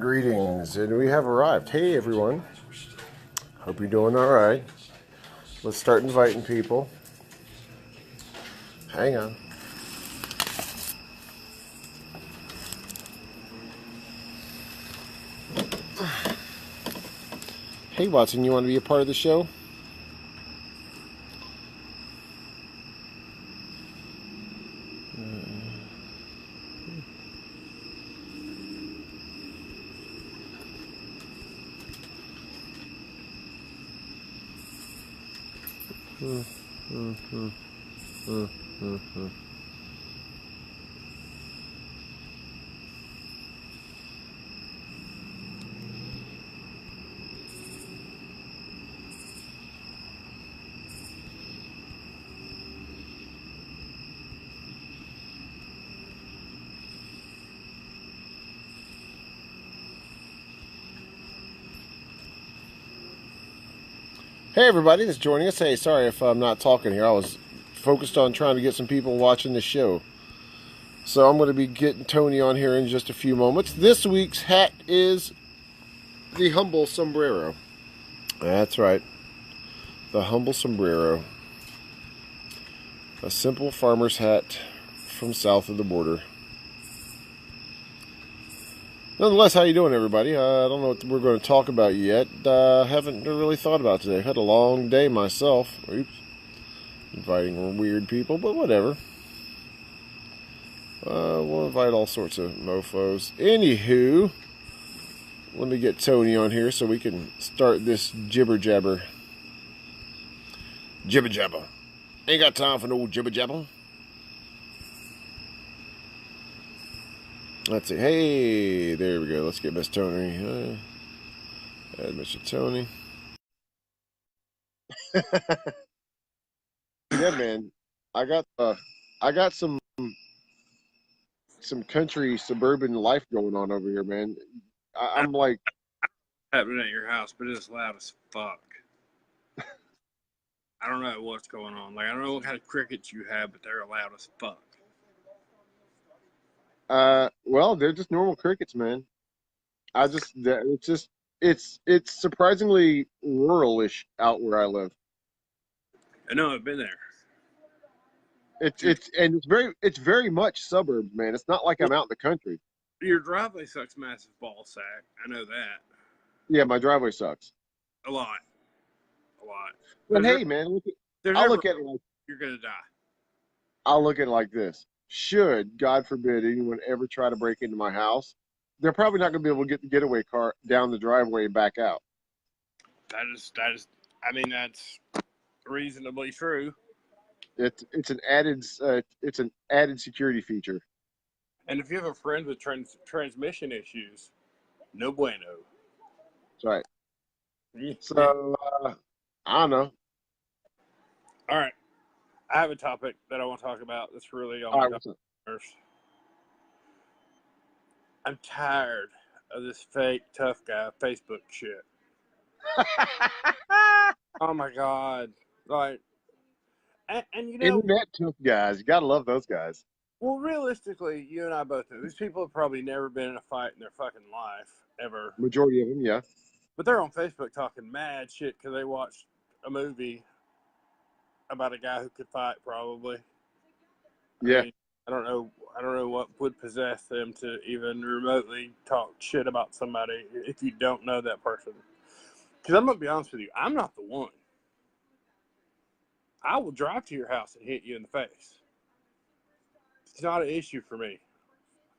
Greetings, and we have arrived. Hey, everyone. Hope you're doing all right. Let's start inviting people. Hang on. Hey, Watson, you want to be a part of the show? Hey, everybody that's joining us. Hey, sorry if I'm not talking here. I was focused on trying to get some people watching the show. So I'm going to be getting Tony on here in just a few moments. This week's hat is the humble sombrero. That's right. The humble sombrero. A simple farmer's hat from south of the border. Nonetheless, how you doing, everybody? I don't know what we're going to talk about yet. Haven't really thought about today. Had a long day myself. Oops. Inviting weird people, but whatever. We'll invite all sorts of mofos. Anywho, let me get Tony on here so we can start this jibber jabber. Jibber jabber. Ain't got time for no jibber jabber. Let's see. Hey, there we go. Let's get Miss Tony. Add Mr. Tony. Yeah, man. I got some country suburban life going on over here, man. I'm like happening at your house, but it's loud as fuck. I don't know what's going on. Like, I don't know what kind of crickets you have, but they're loud as fuck. well, they're just normal crickets, man. It's surprisingly rural-ish out where I live. I know, I've been there. It's very much suburbs, man. It's not like I'm out in the country. Your driveway sucks massive ball sack. I know that. Yeah, my driveway sucks. A lot. But hey, man, I'll look at it like you're gonna die. I'll look at it like this. Should, God forbid, anyone ever try to break into my house, they're probably not going to be able to get the getaway car down the driveway and back out. That is. I mean, that's reasonably true. It's an added security feature. And if you have a friend with transmission issues, no bueno. That's right. So I don't know. All right, I have a topic that I want to talk about. That's really on my nerves. I'm tired of this fake tough guy Facebook shit. Oh my god! Like, and you know, internet tough guys. You gotta love those guys. Well, realistically, you and I both know these people have probably never been in a fight in their fucking life ever. Majority of them, yeah. But they're on Facebook talking mad shit because they watched a movie about a guy who could fight. Probably. Yeah. I don't know what would possess them to even remotely talk shit about somebody if you don't know that person. Because I'm going to be honest with you, I'm not the one. I will drive to your house and hit you in the face. It's not an issue for me.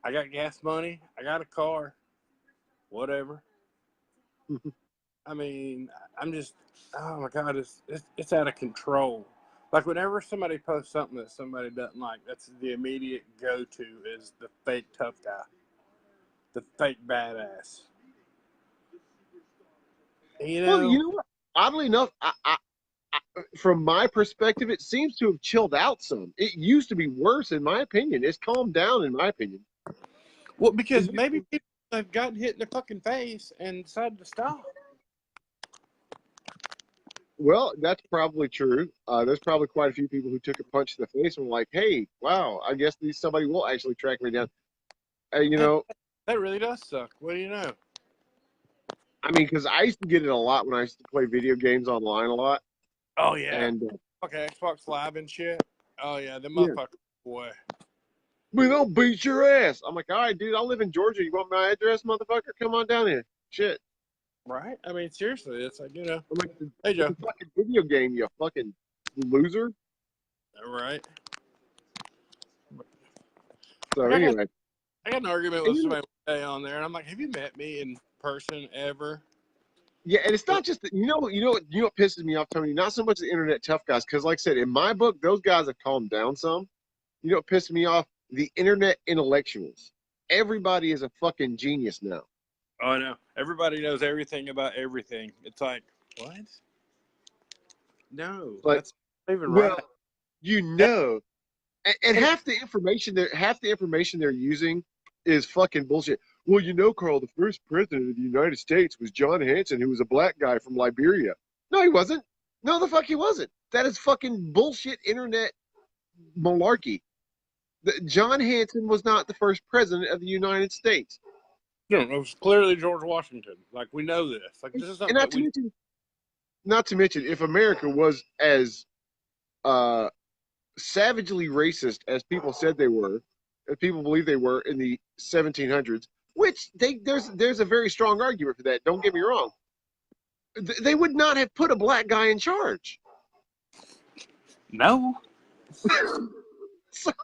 I got gas money. I got a car. Whatever. I mean, I'm just, oh my God, it's out of control. Like, whenever somebody posts something that somebody doesn't like, that's the immediate go-to is the fake tough guy. The fake badass. You know? Well, you know what? Oddly enough, I, from my perspective, it seems to have chilled out some. It used to be worse, in my opinion. It's calmed down, in my opinion. Well, because maybe people have gotten hit in the fucking face and decided to stop. Well, that's probably true. There's probably quite a few people who took a punch to the face and were like, hey, wow, I guess somebody will actually track me down. You know. That really does suck. What do you know? I mean, because I used to get it a lot when I used to play video games online a lot. Oh yeah. And Okay, Xbox Live and shit. Oh yeah, them yeah, motherfuckers, boy. we don't beat your ass. I'm like, all right, dude, I live in Georgia. You want my address, motherfucker? Come on down here. Shit. Right? I mean, seriously, it's like, you know. I'm like, Hey it's Joe. a fucking video game, you fucking loser. Right. So Like anyway, I got an argument with internet, somebody one day on there, and I'm like, "Have you met me in person ever?" yeah, and it's not just that, you know what pisses me off, Tony. Not so much the internet tough guys, because like I said, in my book, those guys have calmed down some. You know what pisses me off? The internet intellectuals. Everybody is a fucking genius now. Oh, I know. Everybody knows everything about everything. It's like, what? No, Like, that's not even well, right. you know, and half the information they're using is fucking bullshit. Well, you know, Carl, the first president of the United States was John Hanson, who was a black guy from Liberia. No, he wasn't. No, the fuck he wasn't. That is fucking bullshit internet malarkey. John Hanson was not the first president of the United States. No, it was clearly George Washington. Like, we know this. Like, this is And something that we. not to mention, if America was as uh, savagely racist as people said they were, as people believe they were in the 1700s, which there's a very strong argument for that. Don't get me wrong. They would not have put a black guy in charge. No. So,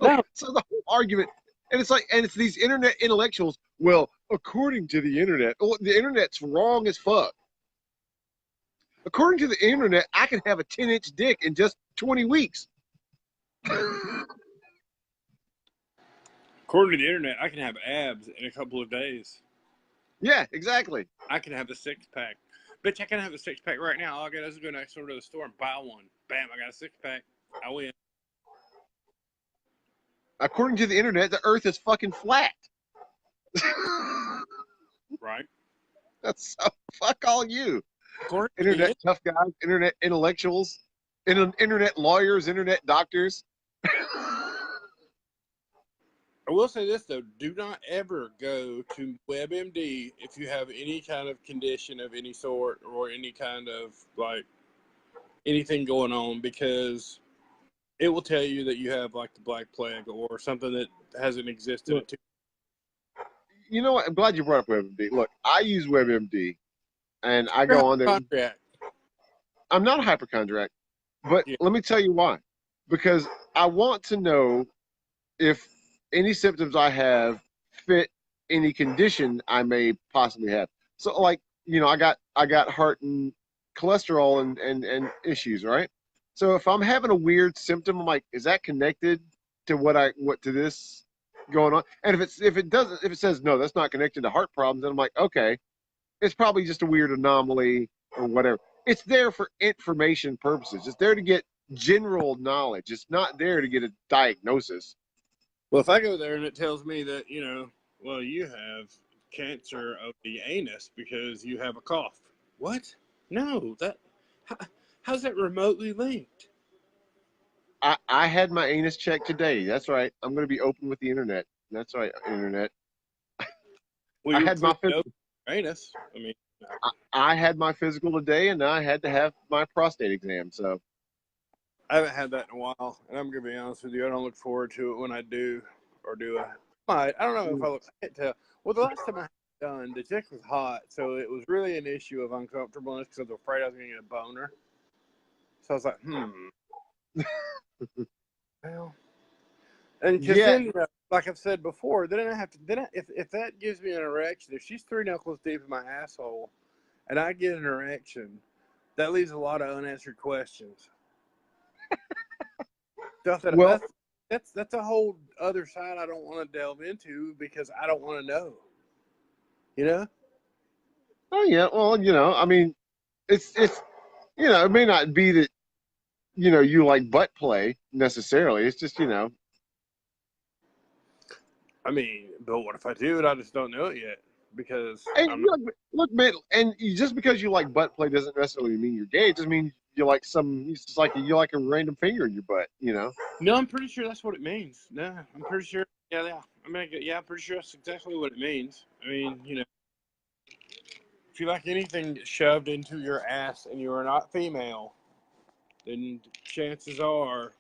No. so the whole argument, and it's these internet intellectuals. Well, according to the internet, the internet's wrong as fuck. According to the internet, I can have a 10-inch dick in just 20 weeks. According to the internet, I can have abs in a couple of days. Yeah, exactly. I can have the 6-pack. Bitch, I can have a 6-pack right now. All I gotta do is go next door to the store and buy one. Bam, I got a 6-pack. I win. According to the internet, the Earth is fucking flat. Right? That's so fuck all you. According to Internet tough guys, internet intellectuals, internet lawyers, internet doctors. I will say this though: do not ever go to WebMD if you have any kind of condition of any sort or any kind of like anything going on, because it will tell you that you have like the Black Plague or something that hasn't existed. Look, you know what? I'm glad you brought up WebMD. Look, I use WebMD, and I go on there. Hypochondriac. I'm not a hypochondriac, but Yeah. let me tell you why. Because I want to know if any symptoms I have fit any condition I may possibly have. So, like, I got heart and cholesterol and issues, right? So if I'm having a weird symptom, I'm like, is that connected to to this going on? And if it says no, that's not connected to heart problems, then I'm like, okay, it's probably just a weird anomaly or whatever. It's there for information purposes. It's there to get general knowledge. It's not there to get a diagnosis. Well, if I go there and it tells me that, well, you have cancer of the anus because you have a cough. What? No, how's that remotely linked? I had my anus checked today. That's right. I'm going to be open with the internet. That's right, internet. Well, I you're had my physical. anus. I mean, I had my physical today, and I had to have my prostate exam. So I haven't had that in a while, and I'm gonna be honest with you. I don't look forward to it when I do, or do I? I don't know if I look. I can't tell. Well, the last time I had it done, the dick was hot, so it was really an issue of uncomfortableness because I was afraid I was gonna get a boner. So I was like, well, and because then, like I've said before, then I have to. If that gives me an erection, if she's 3 knuckles deep in my asshole, and I get an erection, that leaves a lot of unanswered questions. well, That's a whole other side I don't want to delve into because I don't want to know. You know? oh yeah. Well, I mean, it's it may not be that you like butt play necessarily. It's just I mean, but what if I do and I just don't know it yet? Because And look, man, and just because you like butt play doesn't necessarily mean you're gay. It just means you like it's just like you like a random finger in your butt. No, I'm pretty sure that's what it means. No, I'm pretty sure. Yeah. I mean, yeah, I'm pretty sure that's exactly what it means. I mean, If you like anything shoved into your ass and you are not female, then chances are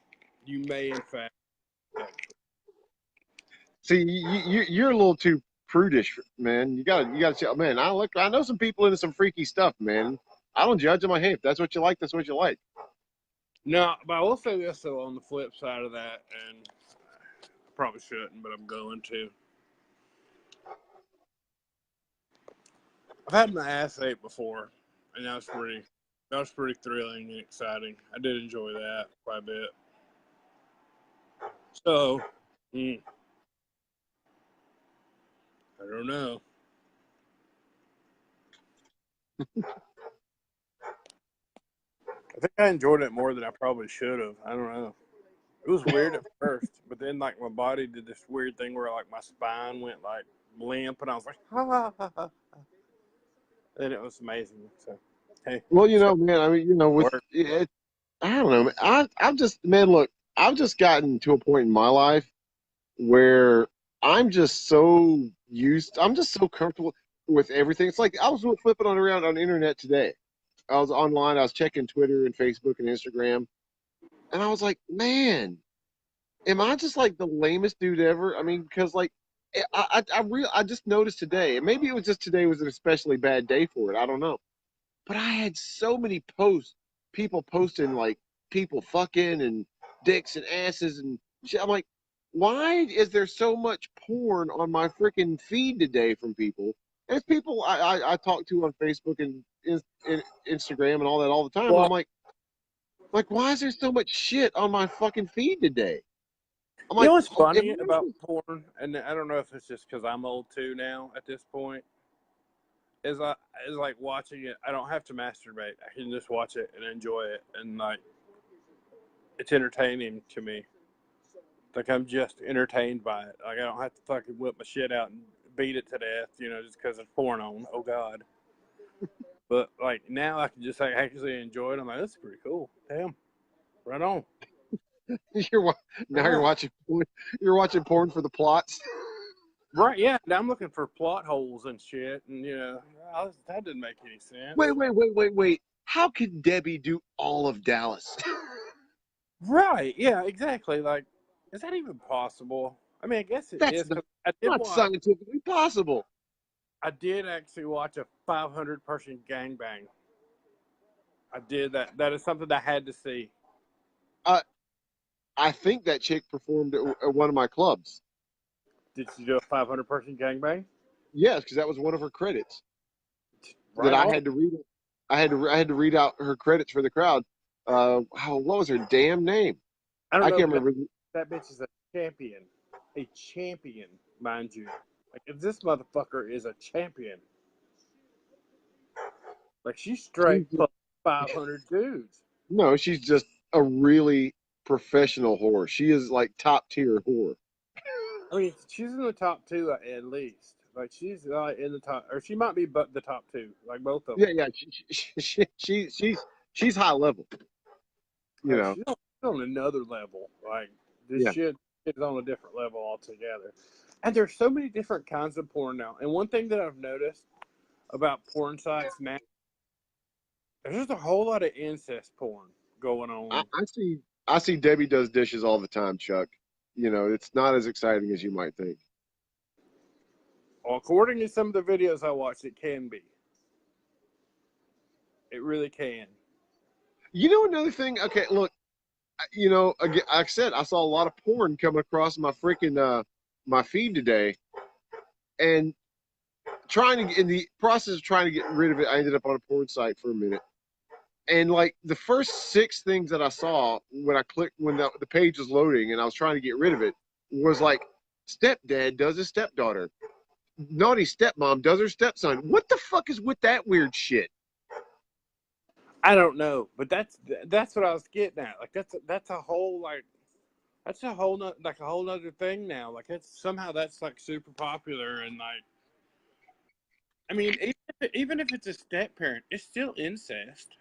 you may in fact. See, you're a little too prudish, man. You gotta. Man, I know some people into some freaky stuff, man. I don't judge them. Hey, if that's what you like, that's what you like. No, but I will say this though on the flip side of that, and I probably shouldn't, but I'm going to. I've had my ass ate before, and that was pretty thrilling and exciting. I did enjoy that quite a bit. So, I don't know. I think I enjoyed it more than I probably should have. I don't know. It was weird at first, but then like my body did this weird thing where like my spine went like limp, and I was like, ha ha ha. And it was amazing. So, hey, Well, man. I mean, with work. it, I don't know. Man. I've just, man. Look, I've just gotten to a point in my life where I'm just so used. I'm just so comfortable with everything. It's like I was flipping on around on the internet today. I was online. I was checking Twitter and Facebook and Instagram, and I was like, man, am I just like the lamest dude ever? I mean, because like I just noticed today, and maybe it was just today was an especially bad day for it. I don't know, but I had so many posts, people posting like people fucking and dicks and asses and shit. I'm like, why is there so much porn on my freaking feed today from people? And it's people I talk to on Facebook and Instagram and all that all the time, and Well, I'm like, why is there so much shit on my fucking feed today? I'm you know like, what's oh, funny about porn, and I don't know if it's just because I'm old too now at this point. Is like watching it. I don't have to masturbate. I can just watch it and enjoy it, and like it's entertaining to me. Like I'm just entertained by it. Like I don't have to fucking whip my shit out and beat it to death, just because it's porn on. Oh God. But like now I can just like actually enjoy it. I'm like, that's pretty cool. Damn, right on. you're now you're Right. watching you're watching porn for the plots. Right, yeah. Now I'm looking for plot holes and shit, and that didn't make any sense. Wait. How could Debbie do all of Dallas? Right, yeah, exactly. Like, is that even possible? I mean, I guess it That's is. not, 'Cause not scientifically possible. I did actually watch a 500 person gangbang. I did that. That is something I had to see. Uh, I think that chick performed at one of my clubs. Did you do a 500 person gangbang? Yes, because that was one of her credits that Right I on. had to read. I had to read out her credits for the crowd. What was her damn name? I don't I know, can't but remember. that bitch is a champion, mind you. Like, if this motherfucker is a champion, like she's straight She's, 500 dudes. no, she's just a really professional whore. She is like top tier whore. I mean, she's in the top two at least. Like she's in the top, or she might be but the top two, like both of Yeah, them. yeah. She's high level. You Like know. she's on another level. Like this Yeah. shit is on a different level altogether. And there's so many different kinds of porn now. And one thing that I've noticed about porn sites now, there's just a whole lot of incest porn going I, on. I see I see Debbie does dishes all the time, Chuck. It's not as exciting as you might think. Well, according to some of the videos I watched, it can be. It really can. Another thing. Okay, look. Again, like I said, I saw a lot of porn coming across my freaking my feed today, and in the process of trying to get rid of it, I ended up on a porn site for a minute. And like the first six things that I saw when I clicked when the page was loading and I was trying to get rid of it was like stepdad does his stepdaughter, naughty stepmom does her stepson. What the fuck is with that weird shit? I don't know, but that's what I was getting at. Like that's a whole like that's a whole like a whole other thing now. Like that's like super popular and like I mean even if it's a step parent, it's still incest.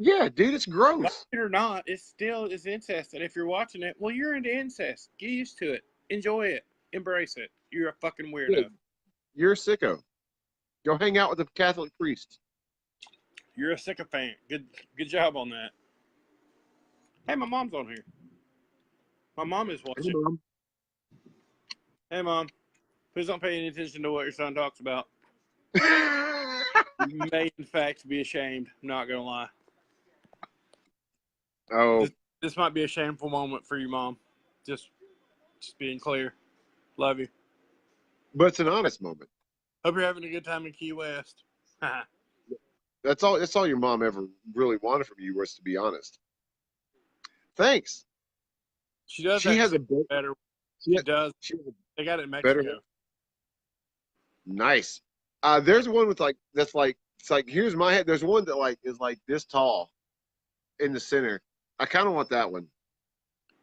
Yeah, dude, it's Like gross. it or not, it still is incest. And if you're watching it, well, you're into incest. Get used to it. Enjoy it. Embrace it. You're a fucking Yeah, weirdo. you're a sicko. Go hang out with a Catholic priest. You're a sycophant. Good job on that. Hey, my mom's on here. My mom is watching. Hey, Mom. Hey, Mom. Please don't pay any attention to what your son talks about. You may, in fact, be ashamed. I'm not going to lie. Oh, This might be a shameful moment for you, Mom. Just being clear. Love you. but it's an honest moment. Hope you're having a good time in Key West. That's all. That's all your mom ever really wanted from you was to be honest. Thanks. She does She has a better. She does. She has a They got it in better. Mexico. Nice. There's one with like that's like it's like here's my head. There's one that like is like this tall in the center. I kind of want that one.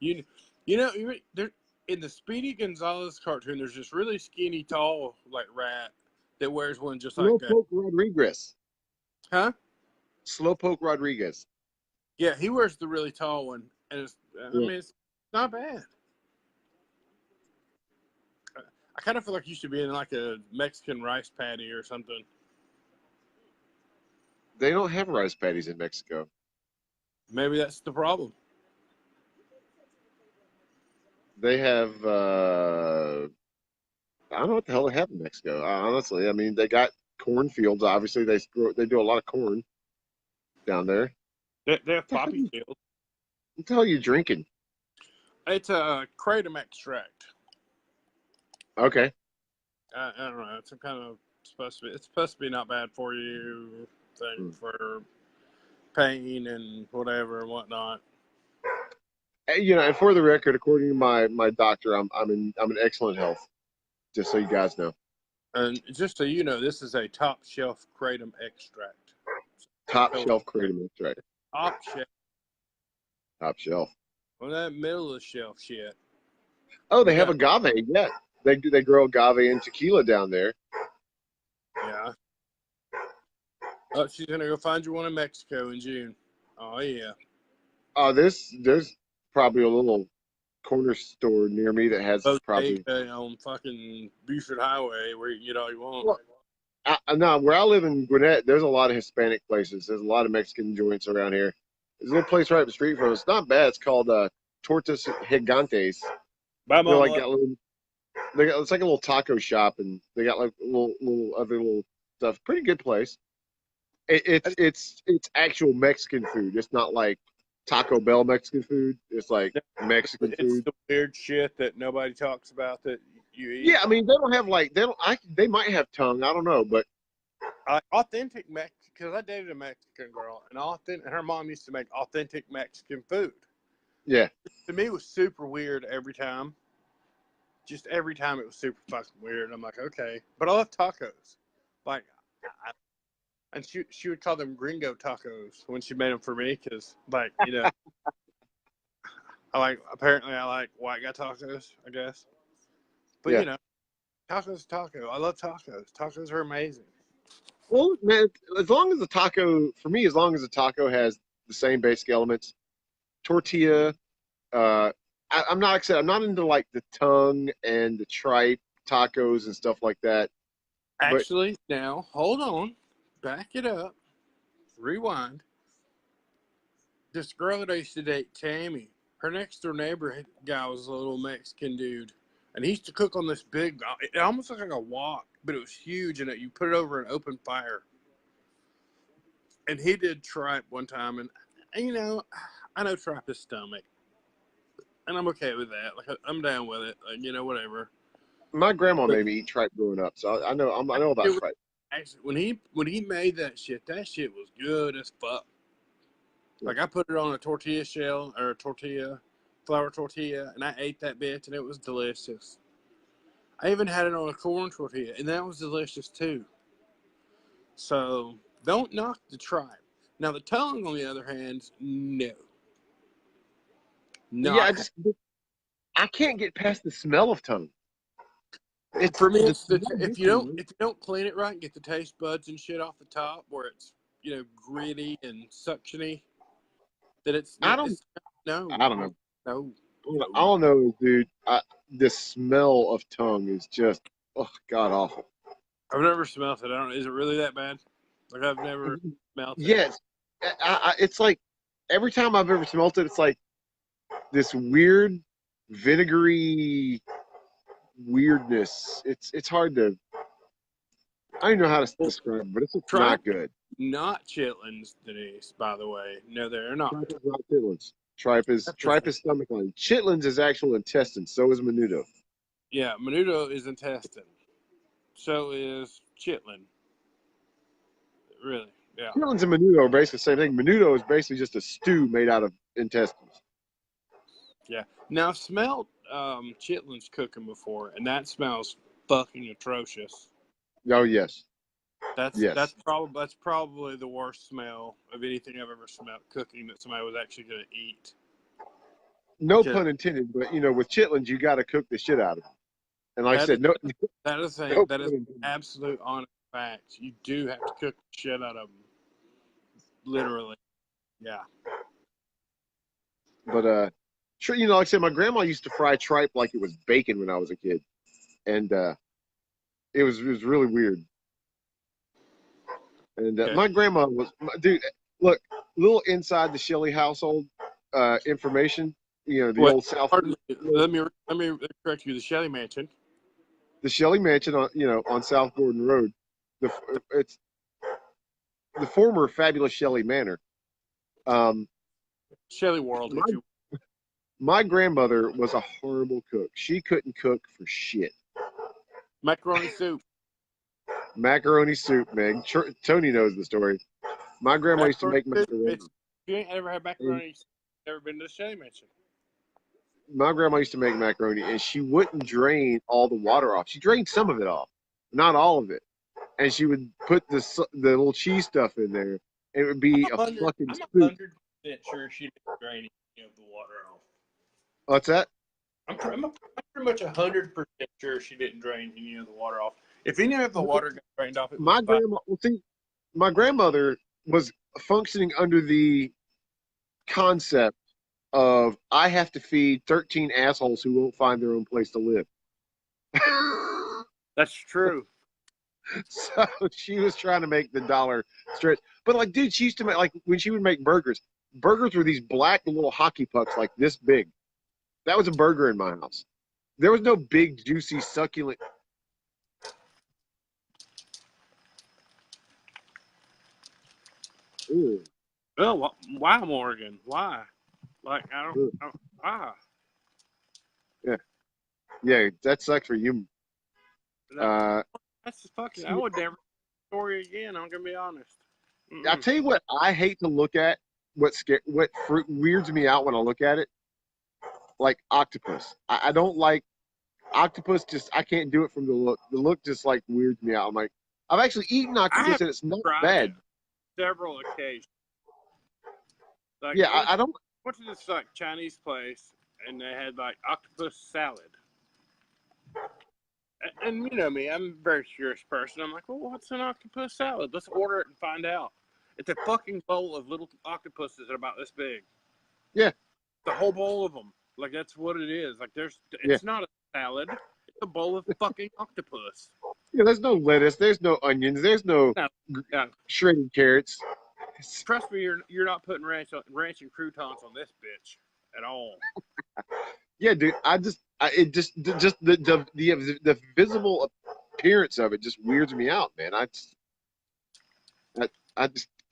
You know, there in the Speedy Gonzalez cartoon, there's this really skinny, tall, like rat that wears one just like that. Slowpoke Rodriguez. Huh? Slowpoke Rodriguez. Yeah, he wears the really tall one, and I mean, it's not bad. I kind of feel like you should be in like a Mexican rice patty or something. They don't have rice patties in Mexico. Maybe that's the problem. They have I don't know what the hell they have in Mexico. Honestly, I mean they got cornfields. Obviously, they do a lot of corn down there. They have poppy fields. What the hell are you drinking? It's a kratom extract. Okay. I don't know. It's some kind of it's supposed to be not bad for you thing for pain and whatever and whatnot. You know, and for the record, according to my doctor, I'm in excellent health. Just so you guys know. And just so you know, this is a top shelf kratom extract. Top shelf kratom extract. Top shelf. Top shelf. Well, that middle of the shelf shit. Oh, they have agave. Yeah, they grow agave and tequila down there. Yeah. Oh, she's gonna go find you one in Mexico in June. Oh yeah. There's probably a little corner store near me that has probably on fucking Buford Highway where you can get all you want. Well, no, where I live in Gwinnett, there's a lot of Hispanic places. There's a lot of Mexican joints around here. There's a little place right up the street from us. It's not bad. It's called Tortas Gigantes. They're like it's like a little taco shop, and they got like little other little stuff. Pretty good place. It's actual Mexican food. It's not like Taco Bell Mexican food. It's like Mexican food. It's the weird shit that nobody talks about that you eat. Yeah, I mean they don't have like they might have tongue. I don't know, but authentic Mexican. Because I dated a Mexican girl, and her mom used to make authentic Mexican food. Yeah. To me, it was super weird every time. Just every time it was super fucking weird. I'm like, okay, but I love tacos. Like, and she would call them gringo tacos when she made them for me because, like, you know, apparently I like white guy tacos, I guess. But you know, tacos taco. I love tacos. Tacos are amazing. Well, man, as long as the taco has the same basic elements, tortilla. I'm not into like the tongue and the tripe tacos and stuff like that. Actually, now hold on, back it up, rewind. This girl that I used to date, Tammy, her next door neighbor guy was a little Mexican dude, and he used to cook on this big. It almost looked like a wok, but it was huge, and you put it over an open fire. And he did tripe one time, and you know, I know tripe is stomach, and I'm okay with that. Like I'm down with it. Like, you know, whatever. My grandma made me eat tripe growing up, so I know about tripe. Actually, when he made that shit was good as fuck. Like I put it on a tortilla shell or a flour tortilla, and I ate that bitch, and it was delicious. I even had it on a corn tortilla, and that was delicious too. So don't knock the tripe. Now the tongue, on the other hand, no. Yeah, I can't get past the smell of tongue. For me, if you don't clean it right and get the taste buds and shit off the top, where it's gritty and suctiony, that I don't know. No. All I know is, dude, the smell of tongue is just god awful. I've never smelled it. I don't. Is it really that bad? Like I've never smelled it. Yes, it's like every time I've ever smelt it, it's like this weird vinegary weirdness. It's hard to. I don't know how to Well, describe it, but it's just tripe not good. not chitlins, Denise. By the way, no, they're not. Tripe is not chitlins. Tripe is That's the thing. stomach line. Chitlins is actual intestine. So is menudo. Yeah, menudo is intestine. So is chitlin. Really? Yeah. Chitlins and menudo are basically the same thing. Menudo is basically just a stew made out of intestines. Yeah. Now I've smelled chitlins cooking before, and that smells fucking atrocious. Oh yes, That's yes. probably the worst smell of anything I've ever smelled cooking that somebody was actually going to eat. No Just, pun intended, but with chitlins you got to cook the shit out of them. And like I that is said, no, that is no that is pun intended. absolute honest fact. You do have to cook the shit out of them, literally. Yeah. But sure, like I said, my grandma used to fry tripe like it was bacon when I was a kid, and it was really weird. And Okay. my grandma was, dude. Look, little inside the Shelley household information. The Wait, old South. pardon me. Let me correct you. The Shelley Mansion. The Shelley Mansion on South Gordon Road. It's the former fabulous Shelley Manor. Shelley World, My, if you my grandmother was a horrible cook. She couldn't cook for shit. macaroni soup. Macaroni soup, man. Tony knows the story. My grandma used to Macaroni make soup. macaroni. If you ain't ever had And macaroni, never been to the Shelley Mansion. my grandma used to make macaroni, and she wouldn't drain all the water off. She drained some of it off, not all of it. And she would put the little cheese stuff in there. And it would be a fucking I'm soup. 100% sure she didn't drain any of the water off. What's that? I'm pretty much 100% sure she didn't drain any of the water off. If any of the water got drained off, it was My fine. grandma. Well, see, my grandmother was functioning under the concept of I have to feed 13 assholes who won't find their own place to live. That's true. So she was trying to make the dollar stretch. But like, dude, she used to make, like, when she would make burgers, burgers were these black little hockey pucks like this big. That was a burger in my house. There was no big, juicy, succulent. Ew. Oh, why Morgan? Why? Like why? Yeah, yeah, that sucks for you. Uh, That's fucking. I would never story again. I'm gonna be honest. I tell you what, I hate to look at what fruit weirds me out when I look at it, like octopus. I don't like octopus. Just I can't do it from the look. The look just like weirds me out. I'm like, I've actually eaten I octopus have and it's not tried bad. it several occasions. Like Yeah, I don't. went to this like Chinese place and they had like octopus salad. And you know me, I'm a very curious person. I'm like, well, what's an octopus salad? Let's order it and find out. It's a fucking bowl of little octopuses that are about this big. Yeah, The whole bowl of them. Like that's what it is. Like yeah. it's not a salad. It's a bowl of fucking octopus. Yeah, there's no lettuce. There's no onions. There's no Now, shredded carrots. trust me, you're not putting ranch and croutons on this bitch at all. Yeah, dude. It just the visible appearance of it just weirds me out, man.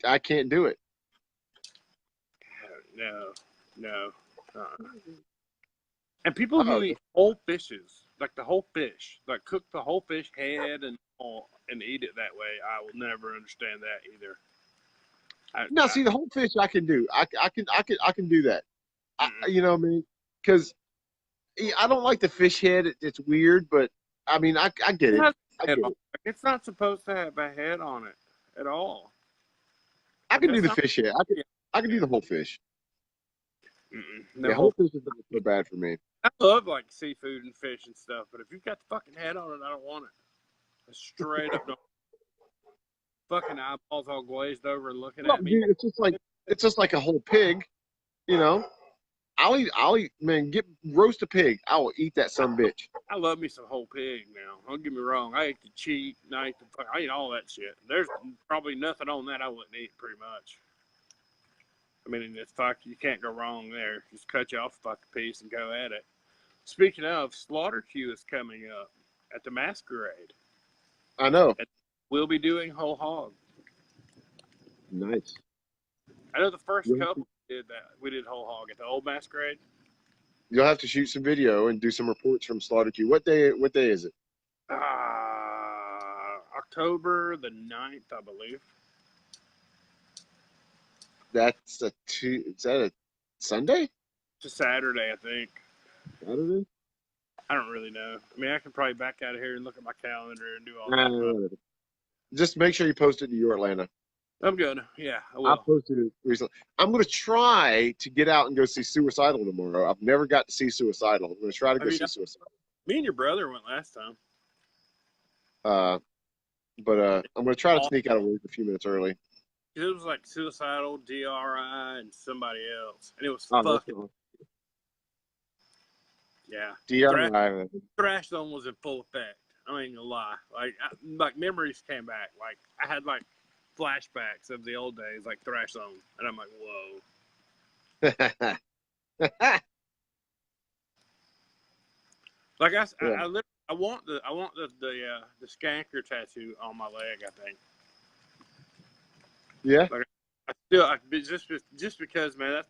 I can't do it. No. And people who eat whole fishes, like the whole fish, like cook the whole fish head and all, and eat it that way, I will never understand that either. No, see, the whole fish I can do. I can do that. You know what I mean? Because I don't like the fish head. It's weird, but I mean, I get it. It's not supposed to have a head on it at all. I can do the fish head. I can do the whole fish. No, the whole fish is not so bad for me. I love like seafood and fish and stuff, but if you've got the fucking head on it, I don't want it. It's straight up. Fucking eyeballs all glazed over and looking at me. Dude, it's just like a whole pig, you know. I'll eat, man, roast a pig. I will eat that son bitch. I love me some whole pig now. Don't get me wrong. I eat the cheek, and I eat all that shit. There's probably nothing on that I wouldn't eat pretty much. I mean, it's fuck, you can't go wrong there. Just cut you off a fucking piece and go at it. Speaking of, Slaughter Q is coming up at the Masquerade. I know. We'll be doing whole hog. Nice. I know the first couple did that. We did whole hog at the old Masquerade. You'll have to shoot some video and do some reports from Slaughter Q. What day is it? October the 9th, I believe. That's is that a Sunday? It's a Saturday, I think. Saturday? I don't really know. I mean, I can probably back out of here and look at my calendar and do all that. Just make sure you post it to your Atlanta. I'm good. Yeah, I will. I posted it recently. I'm going to try to get out and go see Suicidal tomorrow. I've never got to see Suicidal. I'm going to try to go see Suicidal. Me and your brother went last time. But I'm going to try to sneak out of work a few minutes early. It was like Suicidal, DRI, and somebody else. And it was fucking... Yeah. DRI. Thrash Zone was in full effect. I ain't gonna lie. Like memories came back. Like, I had, like, flashbacks of the old days, like Thrash Zone. And I'm like, whoa. Like, I want the skanker tattoo on my leg, I think. Yeah. Like, just because, man,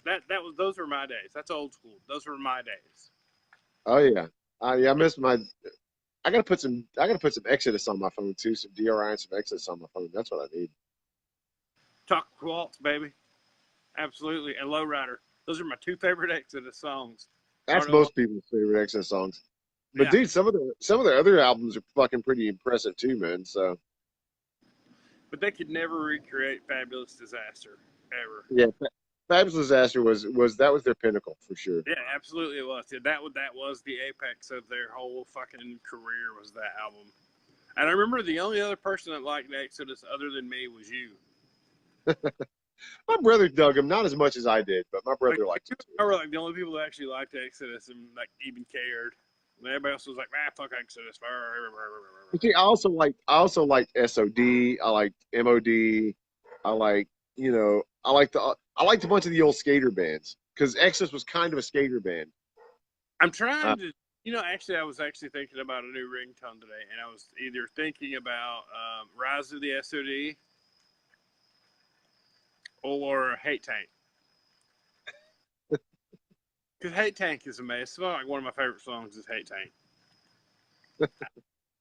those were my days. That's old school. Those were my days. Oh yeah. Yeah, I missed my. I gotta put some Exodus on my phone too. Some DRI and some Exodus on my phone. That's what I need. Talk Waltz, baby. Absolutely. And Lowrider. Those are my two favorite Exodus songs. That's most people's favorite Exodus songs. But dude, some of the other albums are fucking pretty impressive too, man. So. But they could never recreate Fabulous Disaster ever. Yeah, Fabulous Disaster was their pinnacle for sure. Yeah, absolutely it was. That was the apex of their whole fucking career, was that album. And I remember the only other person that liked Exodus other than me was you. My brother dug him, not as much as I did, but my brother liked it too. I were like the only people that actually liked Exodus and like even cared. And everybody else was like, fuck Exodus. See, I also liked SOD. I liked MOD. I liked a bunch of the old skater bands because Exodus was kind of a skater band. I'm trying to, actually, I was actually thinking about a new ringtone today, and I was either thinking about Rise of the SOD or Hate Tank. Because Hate Tank is amazing. It's like one of my favorite songs is Hate Tank.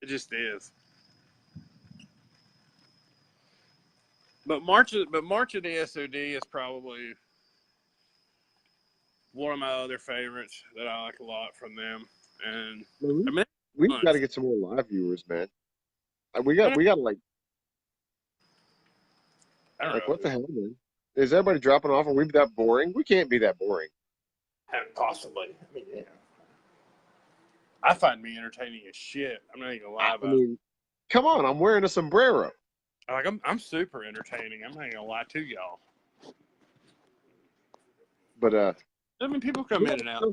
It just is. But March of the SOD is probably one of my other favorites that I like a lot from them. And we've got to get some more live viewers, man. We got like. I don't know. What the hell, man? Is everybody dropping off? Are we that boring? We can't be that boring. Possibly. I mean, yeah. I find me entertaining as shit. I'm not even gonna lie about it. Come on, I'm wearing a sombrero. Like I'm super entertaining. I'm not even gonna lie to y'all. But I mean, people come in and out.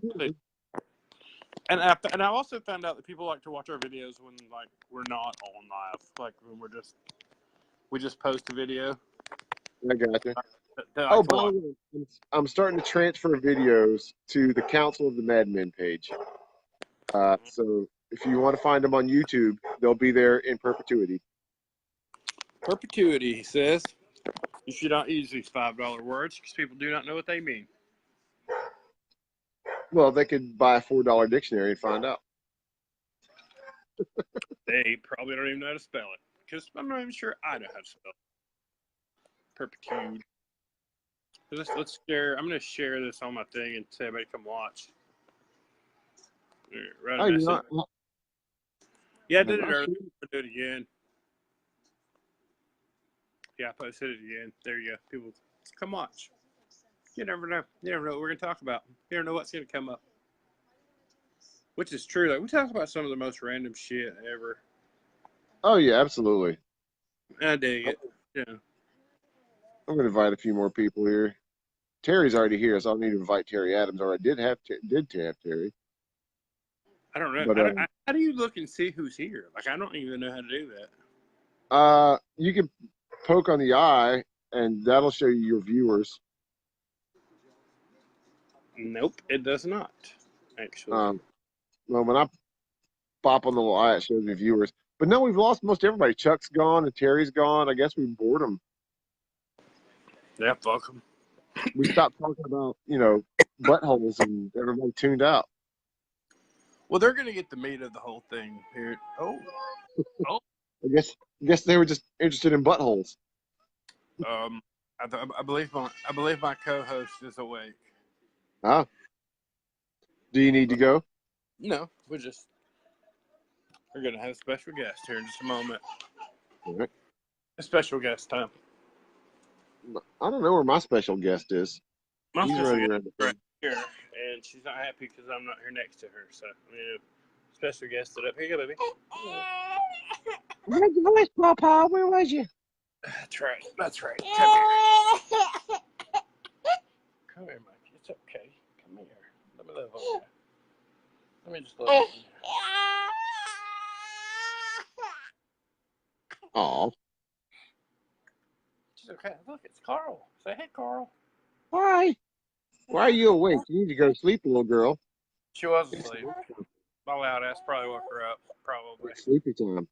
And I also found out that people like to watch our videos when like we're not on live, like when we just post a video. I got you. Oh, by the way, I'm starting to transfer videos to the Council of the Madmen page. So if you want to find them on YouTube, they'll be there in perpetuity. Perpetuity, he says. You should not use these $5 words because people do not know what they mean. Well, they could buy a $4 dictionary and find out. They probably don't even know how to spell it because I'm not even sure I know how to spell it. Perpetuity. Let's share. I'm going to share this on my thing and say everybody come watch. Yeah, I did it earlier. I'll do it again. Yeah, I posted it again. There you go. People, come watch. You never know. You never know what we're going to talk about. You never know what's going to come up. Which is true. Like, we talk about some of the most random shit ever. Oh, yeah, absolutely. I dig it. Yeah. I'm going to invite a few more people here. Terry's already here, so I'll need to invite Terry Adams. Or I did have Terry. I don't know. But how do you look and see who's here? Like, I don't even know how to do that. You can poke on the eye, and that'll show you your viewers. Nope, it does not. Actually. Well, when I pop on the little eye, it shows me viewers. But no, we've lost most everybody. Chuck's gone, and Terry's gone. I guess we bored them. Yeah, fuck them. We stopped talking about, buttholes, and everybody tuned out. Well, they're gonna get the meat of the whole thing here. Oh. I guess they were just interested in buttholes. I believe my co-host is awake. Ah. Do you need to go? No, we're gonna have a special guest here in just a moment. All right. A special guest time. I don't know where my special guest is. My He's special running guest is right here, and she's not happy because I'm not here next to her. So, special guest it up. Here you go, baby. Where'd you voice, Papa? Where was you? That's right. That's right. Come here. Come here, Mike. It's okay. Come here. Let me live over here. Let me just live over here. Aw. She's okay. Look, it's Carl. Say hey, Carl. Hi. Why are you awake? You need to go to sleep, little girl. She was asleep. My loud ass probably woke her up. Probably. It's sleepy time.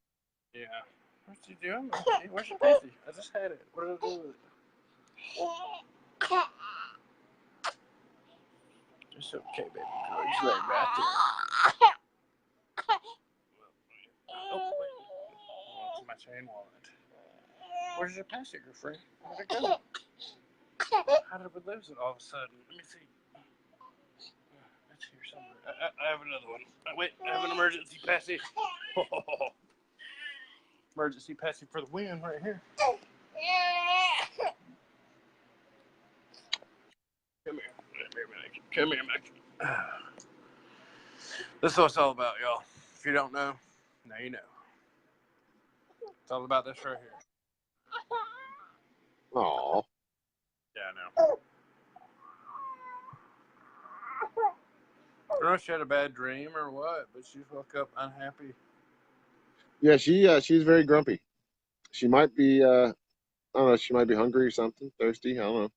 Yeah. What's she doing? Where's your pussy? I just had it. What did I do with it? It's okay, baby girl. You lay right there. Oh, wait. What's my chain wallet? Where's your passenger, friend? Where'd it go? How did we lose it all of a sudden? Let me see. It's here somewhere. I have another one. Wait, I have an emergency passy. Emergency passy for the win right here. Come here. Come here, Mike. This is what it's all about, y'all. If you don't know, now you know. It's all about this right here. Aw. Yeah, I know. I don't know if she had a bad dream or what, but she woke up unhappy. Yeah, she's very grumpy. She might be I don't know, she might be hungry or something, thirsty. I don't know.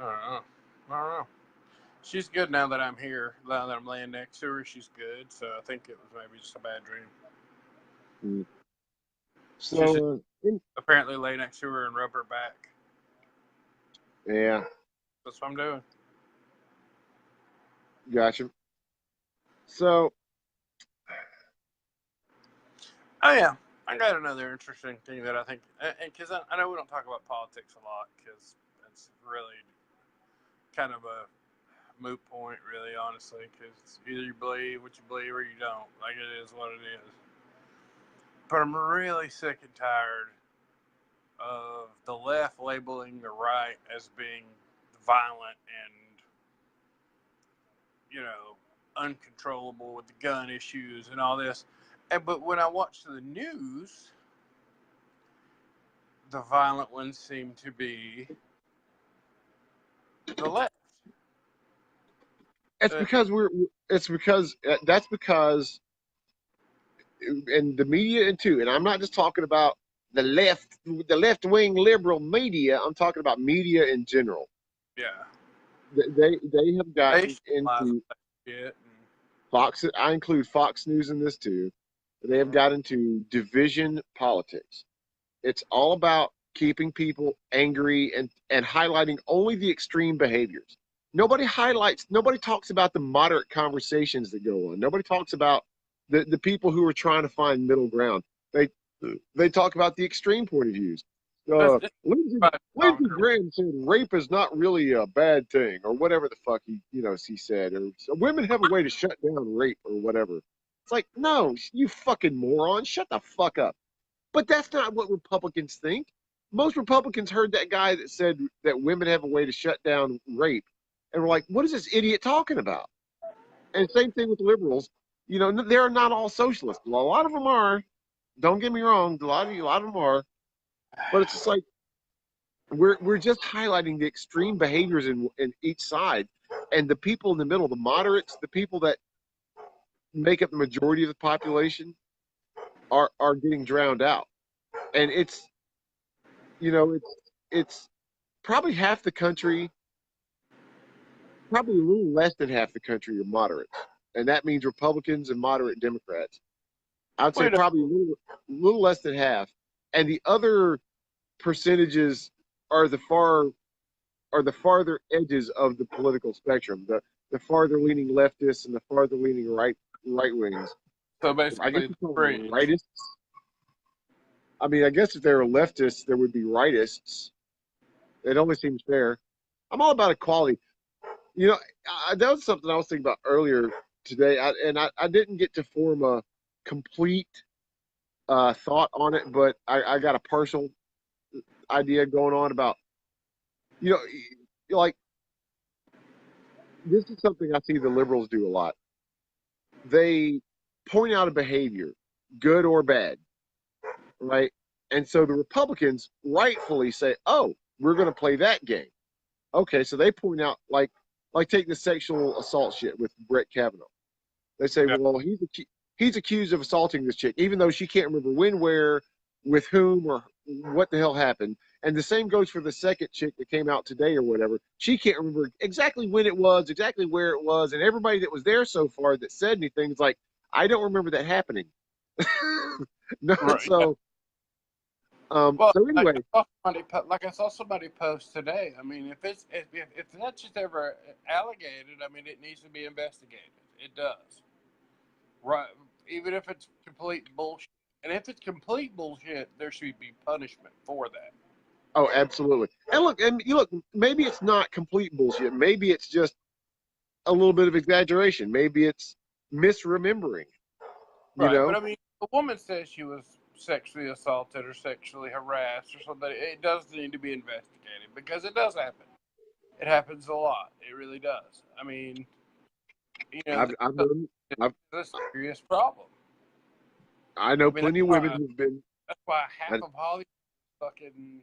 I don't know. She's good now that I'm here. Now that I'm laying next to her, she's good. So I think it was maybe just a bad dream. So apparently lay next to her and rub her back. Yeah. That's what I'm doing. Gotcha. So. Oh, yeah. I got another interesting thing that I think, and because I know we don't talk about politics a lot because it's really kind of a moot point, really, honestly, because either you believe what you believe or you don't. Like, it is what it is. But I'm really sick and tired of the left labeling the right as being violent and, uncontrollable with the gun issues and all this. But when I watch the news, the violent ones seem to be the left. That's because and the media too, and I'm not just talking about the left wing liberal media. I'm talking about media in general. Yeah. They have gotten into shit. Fox. I include Fox News in this too. They have got into division politics. It's all about keeping people angry and highlighting only the extreme behaviors. Nobody talks about the moderate conversations that go on. Nobody talks about the people who are trying to find middle ground. They talk about the extreme point of views. Lindsey Graham said rape is not really a bad thing, or whatever the fuck he said, or women have a way to shut down rape or whatever. It's like, no, you fucking moron, shut the fuck up. But that's not what Republicans think. Most Republicans heard that guy that said that women have a way to shut down rape, and were like, what is this idiot talking about? And same thing with liberals. They're not all socialists. A lot of them are. Don't get me wrong. A lot of them are. But it's just like, we're just highlighting the extreme behaviors in each side, and the people in the middle, the moderates, the people that make up the majority of the population, are getting drowned out. And it's, it's probably half the country, probably a little less than half the country are moderates, and that means Republicans and moderate Democrats. I'd say Wait a probably little less than half, and the other percentages are the farther edges of the political spectrum, the farther leaning leftists and the farther leaning right wings. So I guess basically, you the call them fringe. rightists. I mean, I guess if they were leftists, there would be rightists. It only seems fair. I'm all about equality. That was something I was thinking about earlier today, I didn't get to form a complete thought on it, but I got a partial idea going on about, you know, like this is something I see the liberals do a lot. They point out a behavior, good or bad, right? And so the Republicans rightfully say, "Oh, we're going to play that game." Okay, so they point out like take the sexual assault shit with Brett Kavanaugh. They say, Yeah. "Well, he's accused of assaulting this chick, even though she can't remember when, where, with whom, or what the hell happened." And the same goes for the second chick that came out today or whatever. She can't remember exactly when it was, exactly where it was, and everybody that was there so far that said anything is like, "I don't remember that happening." No, Right. so Well, so anyway, like I saw somebody post today. I mean, if that's just ever alleged, I mean, it needs to be investigated. It does, right? Even if it's complete bullshit, and if it's complete bullshit, there should be punishment for that. oh, absolutely. And you look, maybe it's not complete bullshit. Maybe it's just a little bit of exaggeration. Maybe it's misremembering. You Right, but know, I mean, a woman says she was sexually assaulted or sexually harassed or something. It does need to be investigated because it does happen. It happens a lot. It really does. I mean, I've known, I've, this is a serious problem. I know I mean, plenty of women who've been. that's why half I, of Hollywood is fucking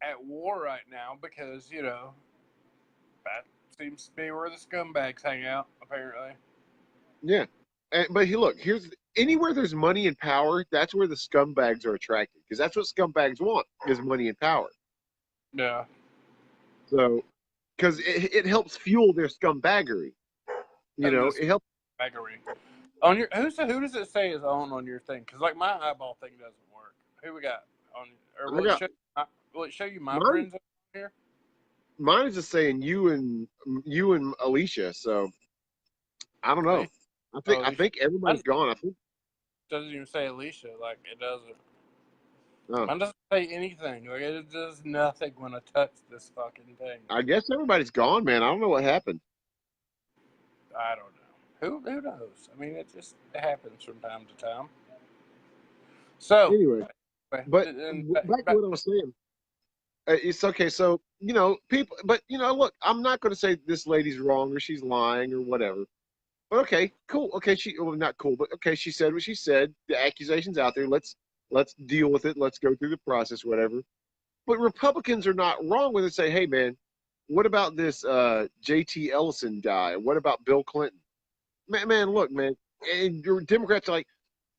at war right now because that seems to be where the scumbags hang out. Apparently, yeah, but here's anywhere there's money and power, that's where the scumbags are attracted because that's what scumbags want is money and power. yeah. So, because it helps fuel their scumbaggery. And It this helps. scumbagery on your who does it say is on your thing? Because like my eyeball thing doesn't work. Who we got on? Or I got will it show you my mine. friends on here? Mine is just saying you and Alicia. So I don't know. Alicia. Oh, I Alicia. think everybody's Mine gone. I think. doesn't even say Alicia. Like it doesn't. Oh, Mine doesn't say anything. Like it does nothing when I touch this fucking thing. I guess everybody's gone, man. I don't know what happened. I don't know. Who knows? I mean, it happens from time to time. So, Anyway, but and back to what I was saying. It's okay. So people, but look, I'm not going to say this lady's wrong or she's lying or whatever. But okay, cool. Okay, well, not cool, but okay, she said what she said. The accusation's out there. Let's deal with it. Let's go through the process, whatever. But Republicans are not wrong when they say, "Hey, man, what about this J.T. Ellison guy? What about Bill Clinton?" Man, look, man, and your Democrats are like,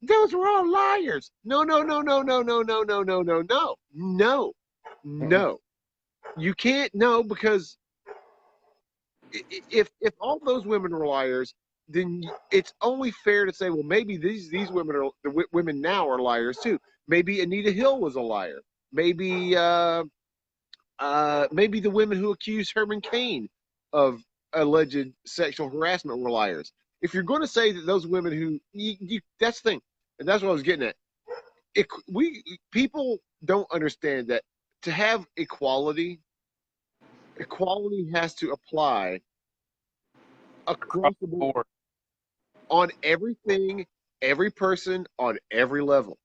"Those were all liars." No, no, no, no, no, no, no, no, no, no, no, no, no. You can't know because if all those women were liars, then it's only fair to say, well, maybe these women are the women now are liars too. Maybe Anita Hill was a liar. Maybe maybe the women who accused Herman Cain of alleged sexual harassment were liars. If you're going to say that those women who that's the thing, and that's what I was getting at. People don't understand that to have equality has to apply across across the the board board. on everything, every person, on every level.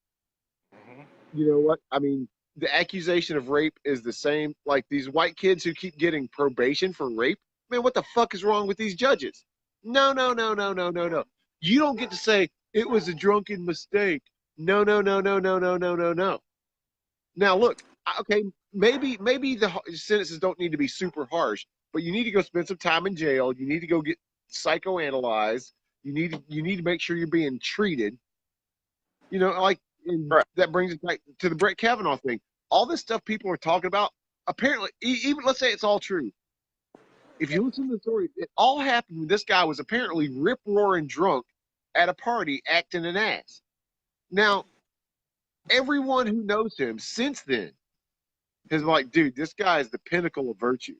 Mm-hmm. You know what? I mean, the accusation of rape is the same. Like these white kids who keep getting probation for rape. Man, what the fuck is wrong with these judges? No, no, no, no, no, no, no. You don't get to say it was a drunken mistake. No, no, no, no, no, no, no, no, no. Now look, Okay, maybe the sentences don't need to be super harsh, but you need to go spend some time in jail. You need to go get psychoanalyzed. You need to make sure you're being treated. You know, like, and Right. that brings us back to the Brett Kavanaugh thing. All this stuff people are talking about, apparently, even let's say it's all true. If you listen to the story, it all happened when this guy was apparently rip roaring drunk at a party acting an ass. Now, everyone who knows him since then is like, dude, this guy is the pinnacle of virtue.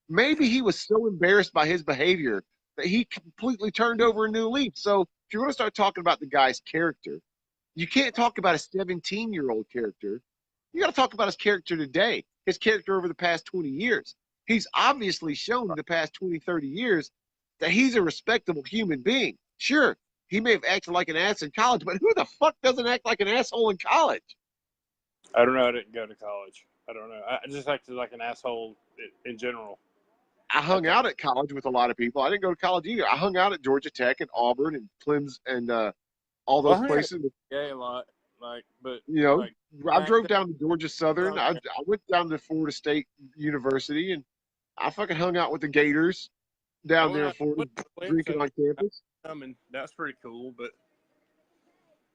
Maybe he was so embarrassed by his behavior that he completely turned over a new leaf. So if you're going to start talking about the guy's character, you can't talk about a 17-year-old character. You got to talk about his character today, his character over the past 20 years. He's obviously shown in the past 20, 30 years that he's a respectable human being. Sure, he may have acted like an ass in college, but who the fuck doesn't act like an asshole in college? I don't know. I didn't go to college. I don't know. I just acted like an asshole in general. I hung out at college with a lot of people. I didn't go to college either. I hung out at Georgia Tech and Auburn and Clemson and all those places. Yeah, a lot. But you know, like, I drove down to Georgia Southern. Oh, I went down to Florida State University, and I fucking hung out with the Gators down there in Florida, drinking on campus. And that's pretty cool. But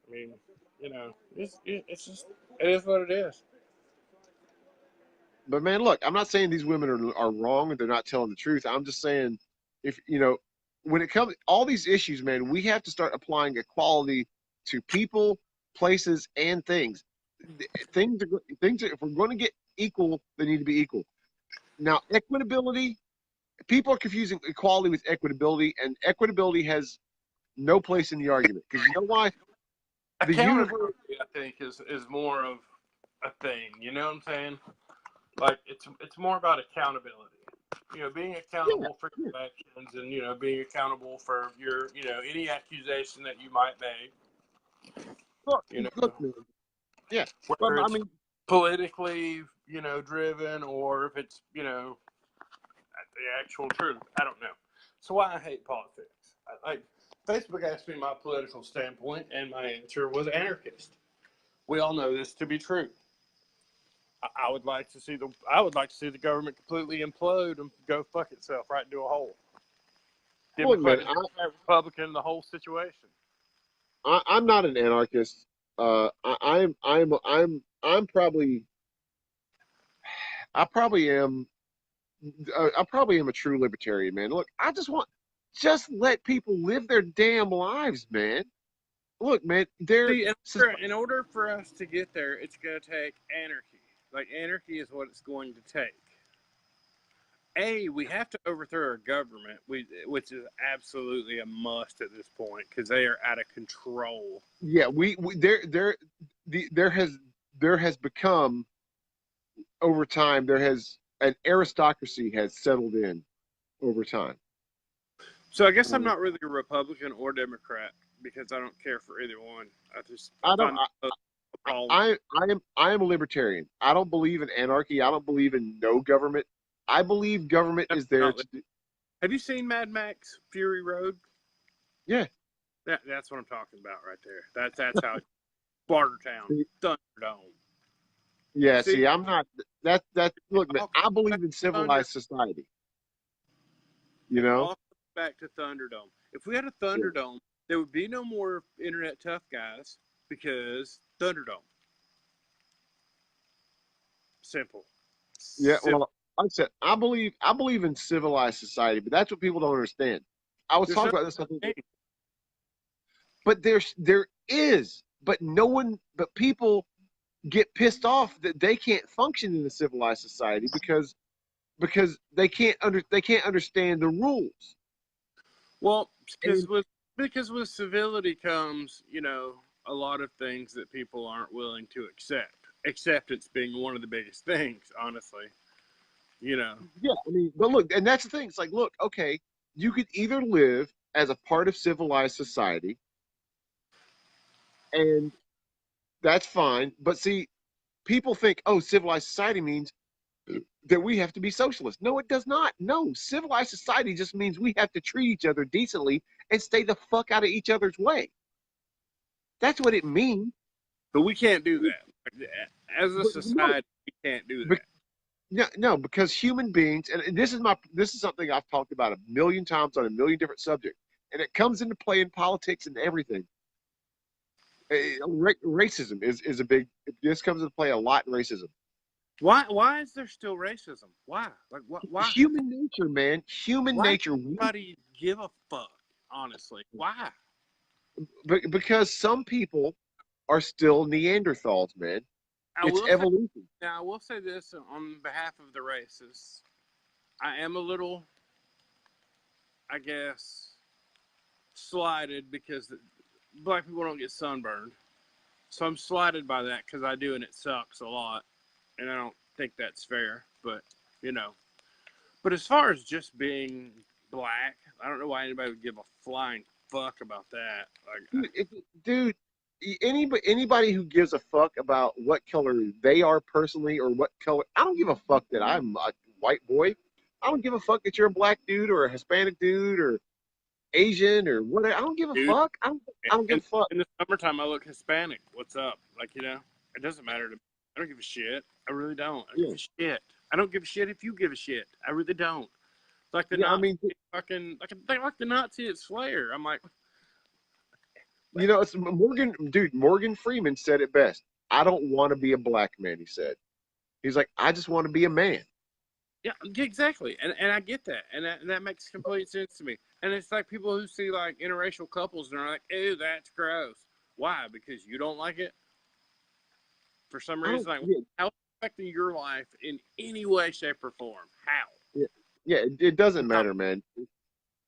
I mean, you know, it's just it is what it is. But man, look, I'm not saying these women are wrong and they're not telling the truth. I'm just saying, if you know, when it comes all these issues, man, we have to start applying equality to people, places, and things. Things are, if we're going to get equal, they need to be equal. Now, equitability, people are confusing equality with equitability, and equitability has no place in the argument. Because you know why? The universe, I think, is more of a thing. You know what I'm saying? Like it's more about accountability. You know, being accountable for your actions, and you know, being accountable for your, you know, any accusation that you might make. Look, man. Yeah, whether it's politically, you know, driven, or if it's, you know, the actual truth. I don't know. So why I hate politics. Facebook asked me my political standpoint, and my answer was anarchist. We all know this to be true. I would like to see the government completely implode and go fuck itself right into a hole. Democrat, Republican, the whole situation. I'm not an anarchist. I'm probably I probably am a true libertarian, man. Look, I just let people live their damn lives, man. Look, man, in order for us to get there, it's going to take anarchy. Like, anarchy is what it's going to take. We have to overthrow our government, which is absolutely a must at this point because they are out of control. Yeah, there has become over time. An aristocracy has settled in over time. So I guess I'm not really a Republican or Democrat because I don't care for either one. I am a libertarian. I don't believe in anarchy. I don't believe in no government. I believe government is there to do. Have you seen Mad Max Fury Road? Yeah. That's what I'm talking about right there. That's how Bartertown, Thunderdome. Yeah, see, I'm not that look, man, I believe in civilized society. You know? Back to Thunderdome. If we had a Thunderdome, there would be no more internet tough guys because Thunderdome. Simple. Yeah, well, like I said, I believe in civilized society, but that's what people don't understand. I was talking about this, I think, but there is, but people get pissed off that they can't function in a civilized society because they can't understand the rules. Well, because with civility comes, you know, a lot of things that people aren't willing to accept. Acceptance being one of the biggest things, honestly. You know. Yeah, I mean, but look, and that's the thing. It's like, look, okay, you could either live as a part of civilized society, and that's fine. But see, people think, oh, civilized society means that we have to be socialist. No, it does not. No, civilized society just means we have to treat each other decently and stay the fuck out of each other's way. That's what it means. But we can't do that. As a society, we can't do Be- that. no, because human beings, and this is something I've talked about a million times on a million different subjects, and it comes into play in politics and everything. Racism is a big. This comes into play a lot in racism. Why is there still racism? Why? Like what? Why? Human nature, man. Human Why nature. does anybody give a fuck? Honestly, why? Because some people are still Neanderthals, man. I It's will say evolution. now. I will say this on behalf of the racists. I am a little, I guess, slighted because black people don't get sunburned. So I'm slighted by that because I do, and it sucks a lot. And I don't think that's fair. But you know, but as far as just being black, I don't know why anybody would give a flying fuck about that. Like, Dude, anybody who gives a fuck about what color they are personally or what color, I don't give a fuck that I'm a white boy. I don't give a fuck that you're a black dude or a Hispanic dude or Asian or whatever. I don't give a dude, fuck. I don't give a fuck. in the summertime, I look Hispanic. What's up? Like, it doesn't matter to me. I don't give a shit. I really don't. I don't give a shit. I don't give a shit if you give a shit. I really don't. It's like the Yeah, I Nazi mean, fucking, like the Nazi at Slayer. I'm like, it's Morgan Freeman said it best. I don't want to be a black man, he said. He's like, I just want to be a man. yeah, exactly. And I get that. And that makes complete sense to me. And it's like people who see like interracial couples and are like, ew, that's gross. Why? Because you don't like it? For some I reason, don't. like, Yeah, how is it affecting your life in any way, shape, or form? How? yeah, yeah, it doesn't matter, man.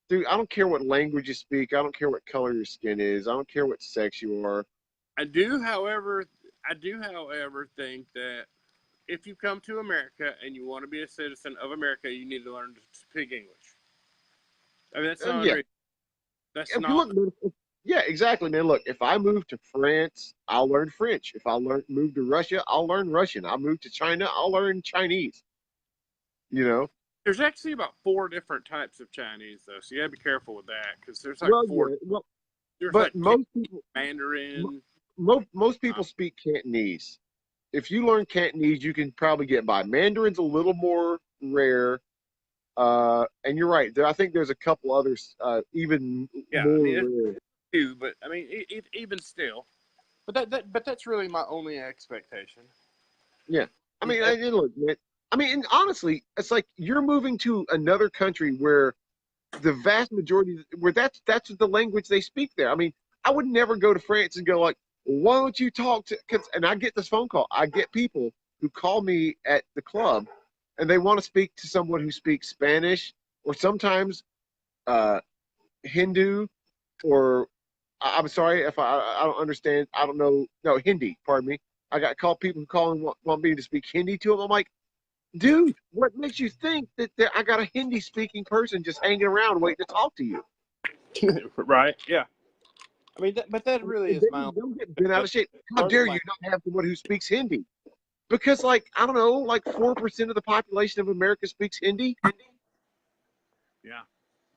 Dude, I don't care what language you speak. I don't care what color your skin is. I don't care what sex you are. I do, however, think that if you come to America and you want to be a citizen of America, you need to learn to speak English. I mean, that's not Yeah. unreasonable. That's If you not. look, yeah, exactly, man. Look, if I move to France, I'll learn French. If I move to Russia, I'll learn Russian. I move to China, I'll learn Chinese. You know. There's actually about 4 different types of Chinese, though, so you gotta be careful with that because there's like Well, 4. yeah. Well, There's but like Mandarin. most people speak Cantonese. If you learn Cantonese, you can probably get by. Mandarin's a little more rare. And you're right. I think there's a couple others even Yeah, I more mean, rare. too, but I mean, even still, but that's really my only expectation. Yeah. I mean, look, man. I mean, and honestly, it's like you're moving to another country where the vast majority, where that's the language they speak there. I mean, I would never go to France and go like, why don't you talk to? And I get this phone call. I get people who call me at the club, and they want to speak to someone who speaks Spanish or sometimes uh, Hindu or I'm sorry if I don't understand. I don't know. No, Hindi. Pardon me. I got called people who call and want me to speak Hindi to them. I'm like, dude, what makes you think that I got a Hindi speaking person just hanging around waiting to talk to you? Right? Yeah. I mean, but that really is my. Don't get bent out of shape. How Learning dare you like not have someone who speaks Hindi? Because, like, I don't know, like 4% of the population of America speaks Hindi. yeah,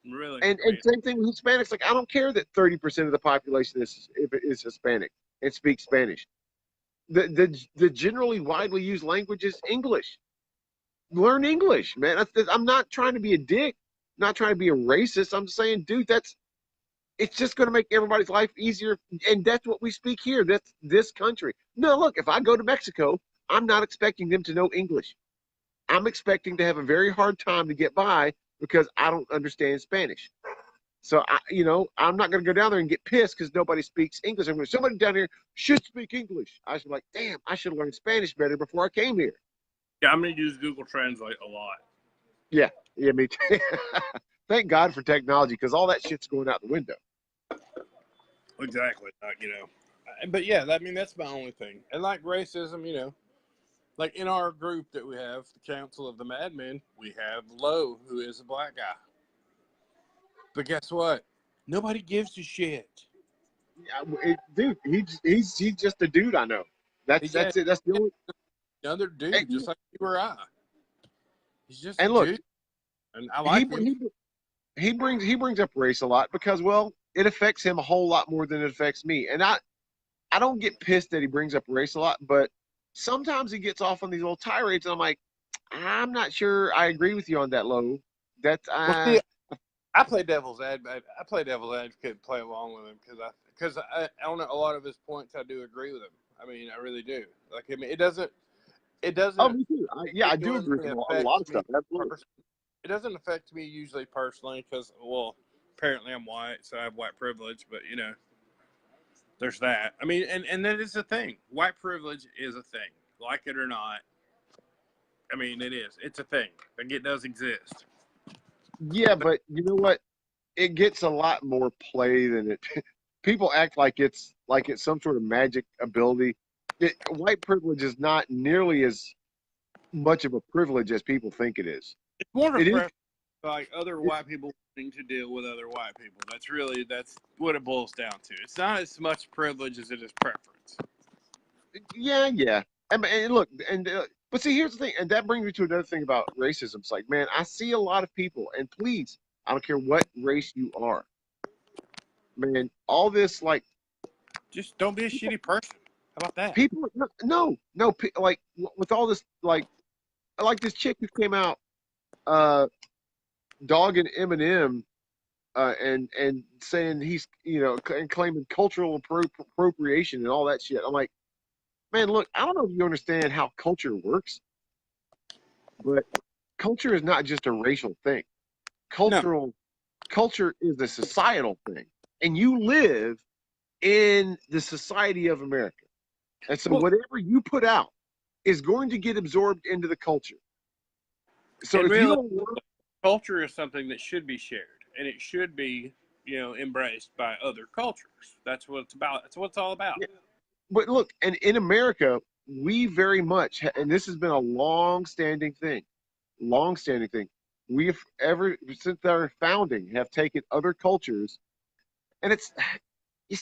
really. And same thing with Hispanics. Like, I don't care that 30% of the population is Hispanic and speaks Spanish. The generally widely used language is English. Learn English, man. I'm not trying to be a dick, not trying to be a racist. I'm saying, dude, it's just going to make everybody's life easier. And that's what we speak here. That's this country. No, look, if I go to Mexico, I'm not expecting them to know English. I'm expecting to have a very hard time to get by because I don't understand Spanish. So I'm not going to go down there and get pissed because nobody speaks English. I'm going, somebody down here should speak English. I should be like, damn, I should have learned Spanish better before I came here. Yeah, I'm gonna use Google Translate a lot. Yeah, me too. Thank God for technology because all that shit's going out the window. Exactly. But yeah, I mean that's my only thing. And like racism, like in our group that we have, the Council of the Madmen, we have Lowe, who is a black guy. But guess what? Nobody gives a shit. Yeah, dude, he's just a dude I know. That's it. That's the only another dude, and, just like you or I. He's just a and look, dude, and I like him. He brings up race a lot because it affects him a whole lot more than it affects me. And I don't get pissed that he brings up race a lot, but sometimes he gets off on these little tirades, and I'm like, I'm not sure I agree with you on that, Low. That's Well, see, I play devil's advocate. I play devil's advocate and play along with him because I on a lot of his points I do agree with him. I mean, I really do. Like, I mean, it oh, doesn't me too. Yeah, I do agree with genuinely him on a lot of affect me stuff. Absolutely. it doesn't affect me usually personally because, well, apparently I'm white, so I have white privilege. But there's that. I mean, and that is a thing. White privilege is a thing, like it or not. I mean, it is. It's a thing. Like, it does exist. Yeah, But but you know what? It gets a lot more play than it. People act like it's some sort of magic ability. White privilege is not nearly as much of a privilege as people think it is. it's more It is. of like other white people wanting to deal with other white people. That's what it boils down to. It's not as much privilege as it is preference. Yeah, yeah. And look, but see, here's the thing, and that brings me to another thing about racism. It's like, man, I see a lot of people, and please, I don't care what race you are, man. All this like Just don't be a people, shitty person. How about that? people, like with all this, like this chick who came out, uh, dogging Eminem, and saying he's, and claiming cultural appropriation and all that shit. I'm like, man, look, I don't know if you understand how culture works, but culture is not just a racial thing. No. Cultural culture is a societal thing, and you live in the society of America. And so Well, whatever you put out is going to get absorbed into the culture. So and if you really, don't work, culture is something that should be shared, and it should be, embraced by other cultures. That's what it's about. That's what it's all about. yeah, but look, and in America, we very much, and this has been a long-standing thing. We've ever since our founding have taken other cultures, and it's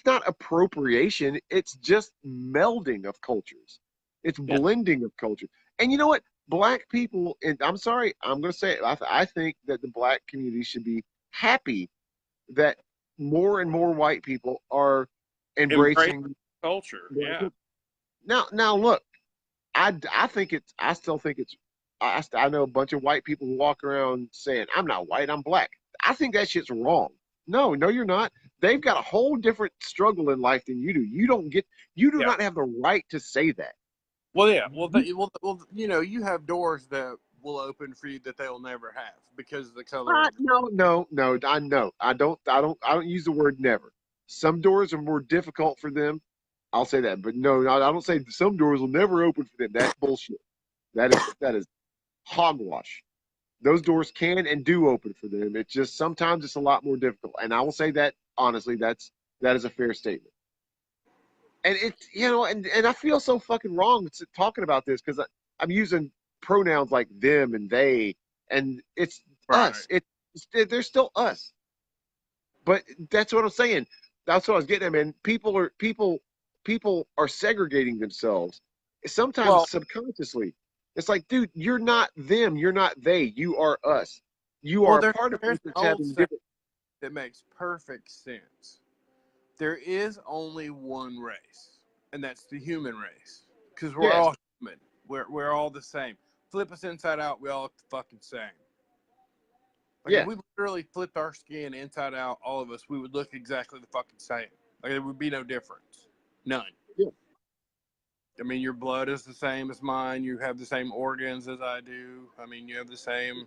not appropriation. It's just melding of cultures. It's Yeah. blending of culture. And you know what? Black people, and I'm sorry, I'm going to say it. I think that the black community should be happy that more and more white people are Embrace embracing culture. black Yeah. culture. Now look, I think it's, I still think it's, I know a bunch of white people who walk around saying, I'm not white, I'm black. I think that shit's wrong. No, you're not. They've got a whole different struggle in life than you do. You do Yeah. not have the right to say that. Well, yeah. You have doors that will open for you that they'll never have because of the color of. No. I know. I don't use the word never. Some doors are more difficult for them. I'll say that, but no, I don't say some doors will never open for them. That's bullshit. That is hogwash. Those doors can and do open for them. It's just sometimes it's a lot more difficult. And I will say that honestly, that is a fair statement. And it's, and I feel so fucking wrong talking about this because I'm using pronouns like them and they, and it's Right. us. They're still us. But that's what I'm saying. That's what I was getting at, man. People are segregating themselves, sometimes Well, subconsciously. It's like, dude, you're not them, you're not they, you are us. You are a there's part of us there's an that's old having saying different. that makes perfect sense. There is only one race, and that's the human race. Because we're Yes, all human. We're all the same. Flip us inside out, we all look the fucking same. Like, if yeah, we literally flipped our skin inside out, all of us, we would look exactly the fucking same. Like, there would be no difference. None. yeah, I mean, your blood is the same as mine. You have the same organs as I do. I mean, you have the same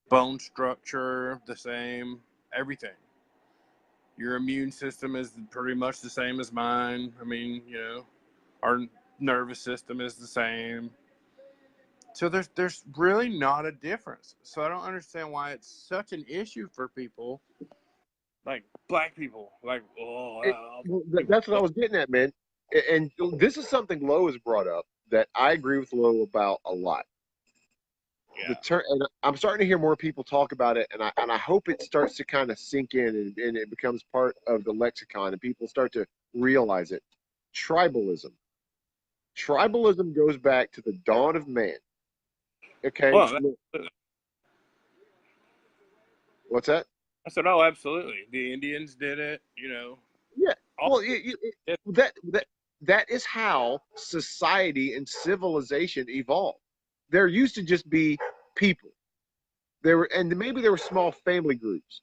bone structure, the same everything. Your immune system is pretty much the same as mine. I mean, our nervous system is the same. So there's really not a difference. So I don't understand why it's such an issue for people like black people. Like, it, well, people. that's what I was getting at, man. And this is something Lowe has brought up that I agree with Lowe about a lot. The Yeah. term, and I'm starting to hear more people talk about it, and I hope it starts to kind of sink in, and it becomes part of the lexicon, and people start to realize it. Tribalism. Tribalism goes back to the dawn of man. Okay, Well, look, what's that? I said, oh, absolutely. The Indians did it. Yeah. All Well, did. that is how society and civilization evolved. There used to just be people. And maybe there were small family groups,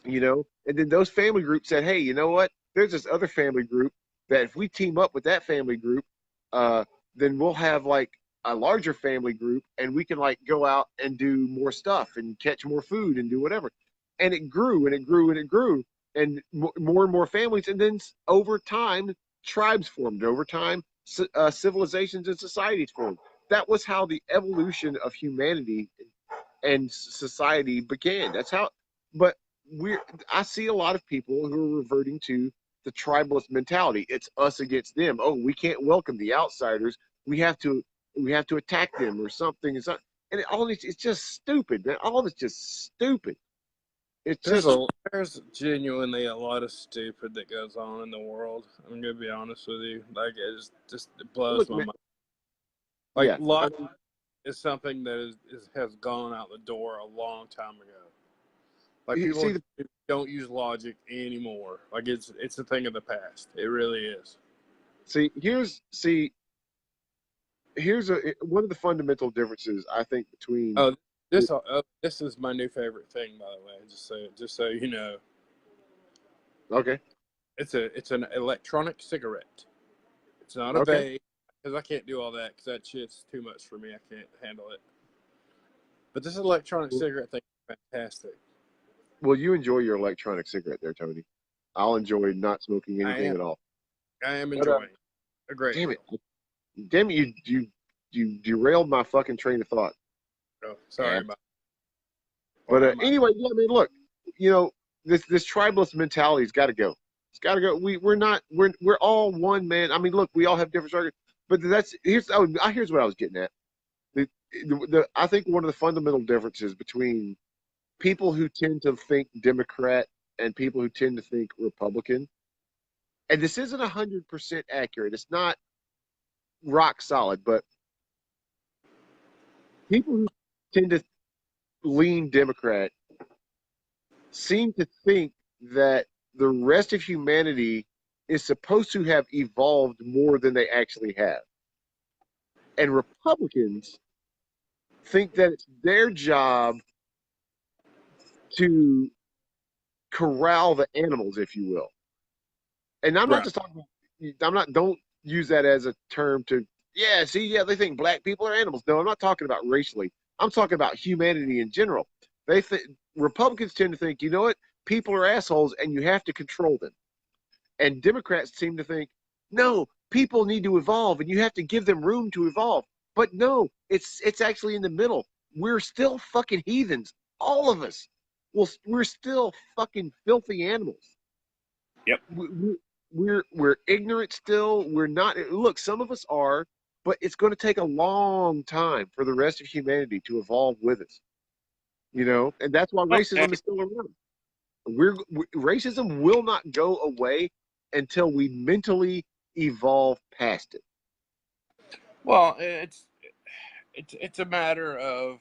and then those family groups said, hey, you know what? There's this other family group that if we team up with that family group, uh, then we'll have like a larger family group and we can like go out and do more stuff and catch more food and do whatever. And it grew and it grew and it grew and more and more families. And then over time, tribes formed. Over time, civilizations and societies formed. That was how the evolution of humanity and society began. That's how, but I see a lot of people who are reverting to the tribalist mentality. It's us against them. Oh, we can't welcome the outsiders. We have to attack them or something. And it's just stupid, man. All of it's just stupid. It's there's genuinely a lot of stupid that goes on in the world. I'm gonna be honest with you. Like it blows my mind. Like yeah, luck is something that has gone out the door a long time ago. Like people don't use logic anymore. Like it's a thing of the past. It really is. Here's one of the fundamental differences I think between. This is my new favorite thing, by the way. Just so you know. Okay. It's an electronic cigarette. It's not a vape, because I can't do all that because that shit's too much for me. I can't handle it. But this electronic cigarette thing is fantastic. Well, you enjoy your electronic cigarette there, Tony. I'll enjoy not smoking anything at all. I am enjoying a great deal. Damn it, you derailed my fucking train of thought. Oh, sorry about it. But anyway, yeah, I mean, look, this tribalist mentality's got to go. It's got to go. We're all one, man. I mean, look, we all have different struggles, but here's what I was getting at. I think one of the fundamental differences between people who tend to think Democrat and people who tend to think Republican, and this isn't 100% accurate. It's not rock solid, but people who tend to lean Democrat seem to think that the rest of humanity is supposed to have evolved more than they actually have. And Republicans think that it's their job to corral the animals, if you will. And I'm not just talking about, don't use that as a term to, they think black people are animals. No, I'm not talking about racially. I'm talking about humanity in general. Republicans tend to think, you know what? People are assholes and you have to control them. And Democrats seem to think, no, people need to evolve and you have to give them room to evolve. But no, it's actually in the middle. We're still fucking heathens. All of us. Well, we're still fucking filthy animals. Yep. We're ignorant still. We're not. Look, some of us are, but it's going to take a long time for the rest of humanity to evolve with us. And that's why racism is still around. Racism will not go away until we mentally evolve past it. Well, it's a matter of,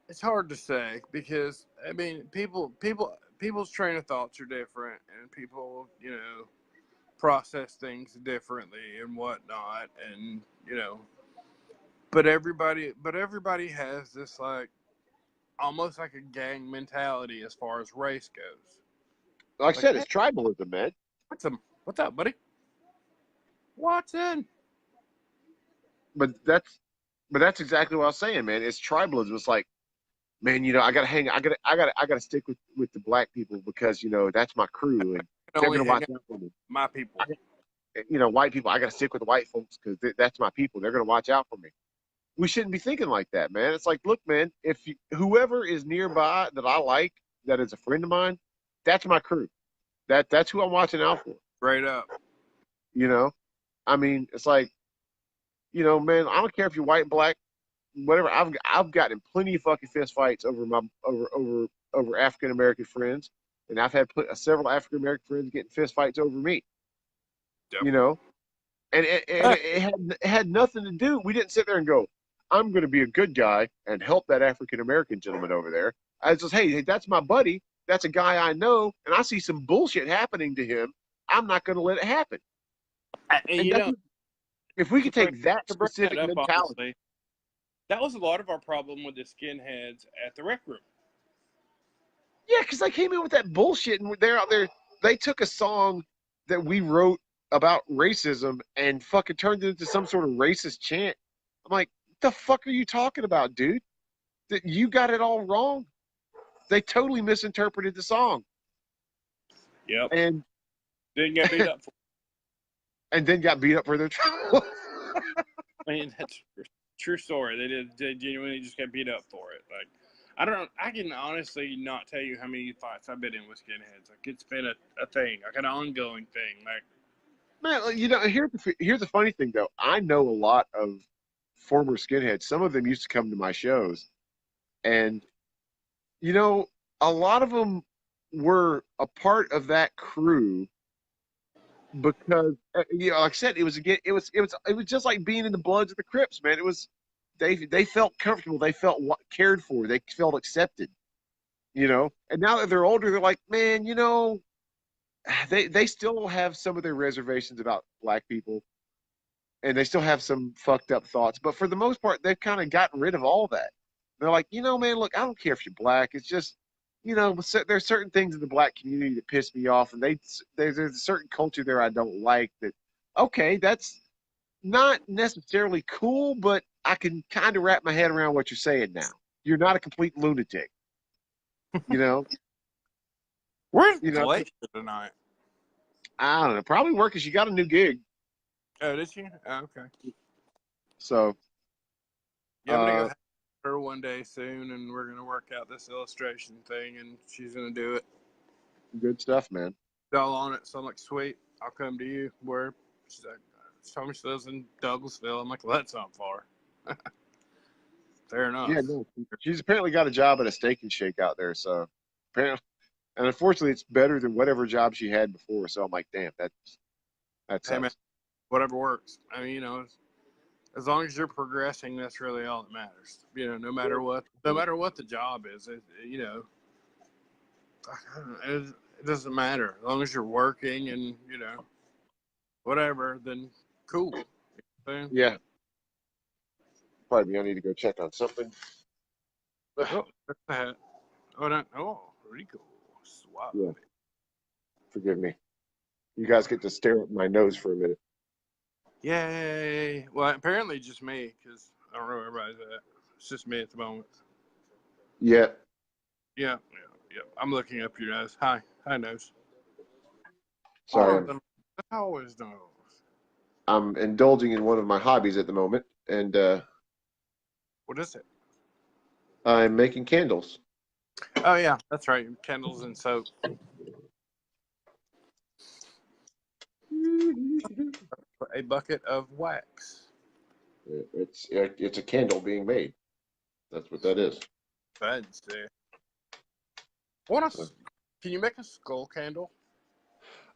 it's hard to say because I mean people's train of thoughts are different and people process things differently and whatnot, and but everybody has this like almost like a gang mentality as far as race goes. Like I said, it's tribalism, man. What's up, buddy? Watson. But that's exactly what I was saying, man. It's tribalism. It's like, man, I gotta stick with the black people because that's my crew and they're gonna watch out for me. My people. White people, I gotta stick with the white folks because that's my people. They're gonna watch out for me. We shouldn't be thinking like that, man. It's like, look, man, if whoever is nearby that I like, that is a friend of mine, that's my crew. That's who I'm watching out for. Straight up. I mean, it's like, man, I don't care if you're white, black, whatever. I've gotten plenty of fucking fist fights over African American friends, and I've had several African American friends getting fist fights over me. Yep. And it had nothing to do. We didn't sit there and go, I'm going to be a good guy and help that African American gentleman over there. I was just, hey, that's my buddy. that's a guy I know, and I see some bullshit happening to him, I'm not going to let it happen. And And if we could take that to bring that specific up, mentality, honestly, that was a lot of our problem with the skinheads at the rec room. yeah, because they came in with that bullshit, and they're out there. They took a song that we wrote about racism and fucking turned it into some sort of racist chant. I'm like, the fuck are you talking about, dude? That you got it all wrong. They totally misinterpreted the song. Yep. And Didn't get beat up for it. and then got beat up for their trouble. I mean, that's a true story. They genuinely just got beat up for it. Like, I can honestly not tell you how many fights I've been in with skinheads. Like, it's been a thing, like an ongoing thing. Like, Man, here's the funny thing though. I know a lot of former skinheads. Some of them used to come to my shows, and a lot of them were a part of that crew because like I said, it was just like being in the Bloods of the Crips, man. It was they felt comfortable, they felt cared for, they felt accepted, And now that they're older, they're like, man, they still have some of their reservations about black people, and they still have some fucked up thoughts, but for the most part, they've kind of gotten rid of all that. They're like, man, look, I don't care if you're black. It's just, there's certain things in the black community that piss me off, and there's a certain culture there I don't like. That, okay, that's not necessarily cool, but I can kind of wrap my head around what you're saying now. You're not a complete lunatic, you know. where's Glacier tonight? I don't know. Probably work because she got a new gig. Oh, did she? Oh, okay. So, yeah, I'm gonna go her one day soon, and we're gonna work out this illustration thing, and she's gonna do it. Good stuff, man. It's all on it, so I'm like, sweet. I'll come to you. Where she's like, she told me she lives in Douglasville. I'm like, well, that's not far. Fair enough. Yeah, no, she's apparently got a job at a Steak and Shake out there. So apparently, and unfortunately, it's better than whatever job she had before. So I'm like, damn, that sucks. Hey, man, whatever works. I mean, as long as you're progressing, that's really all that matters. No matter what the job is, it doesn't matter. As long as you're working and whatever, then cool. Yeah. Pardon me, I need to go check on something. Oh, that's the hat. Oh, no. Oh, Rico. Swap. Yeah. Forgive me. You guys get to stare at my nose for a minute. Yay. Well, apparently just me, because I don't know where everybody's at. It's just me at the moment. Yeah. Yeah. I'm looking up your nose. Hi, nose. Sorry. I always know. I'm indulging in one of my hobbies at the moment, and what is it? I'm making candles. Oh yeah, that's right. Candles and soap. A bucket of wax. It's a candle being made. That's what that is. Fancy. Can you make a skull candle?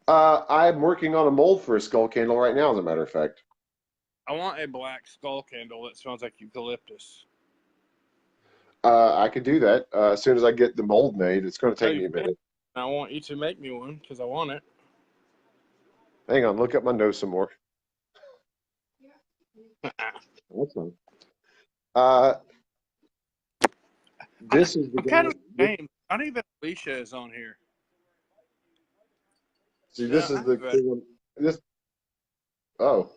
I'm working on a mold for a skull candle right now, as a matter of fact. I want a black skull candle that smells like eucalyptus. I could do that as soon as I get the mold made. It's going to take me a minute. I want you to make me one because I want it. Hang on, look up my nose some more. That's fine. This is the kind of game. Not even Alicia is on here. See, this is the one. This. Oh,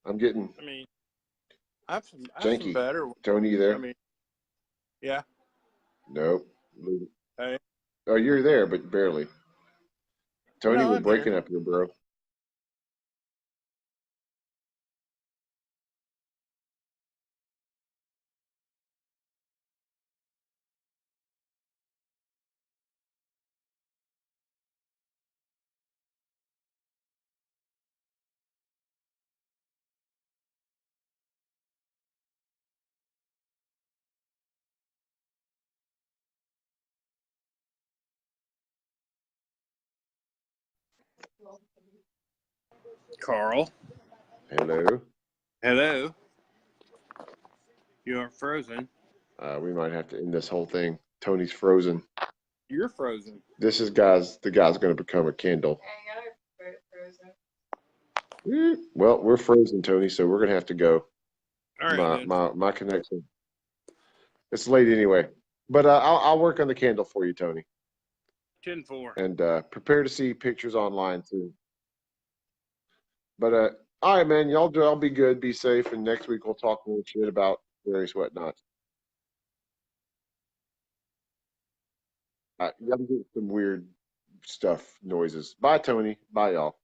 I'm getting. I mean, I have some better. ones. Tony, you there? I mean, yeah. Nope. Hey. Oh, you're there, but barely. Tony, we're breaking up here, bro. Carl. Hello. Hello. You are frozen. We might have to end this whole thing. Tony's frozen. You're frozen. This is the guy's going to become a candle. Well, we're frozen, Tony, so we're going to have to go. All right, then. My connection. It's late anyway, but I'll work on the candle for you, Tony. 10-4. And prepare to see pictures online too. But all right, man, y'all be good, be safe, and next week we'll talk more shit about various whatnots. You gotta get some weird stuff noises. Bye, Tony. Bye, y'all.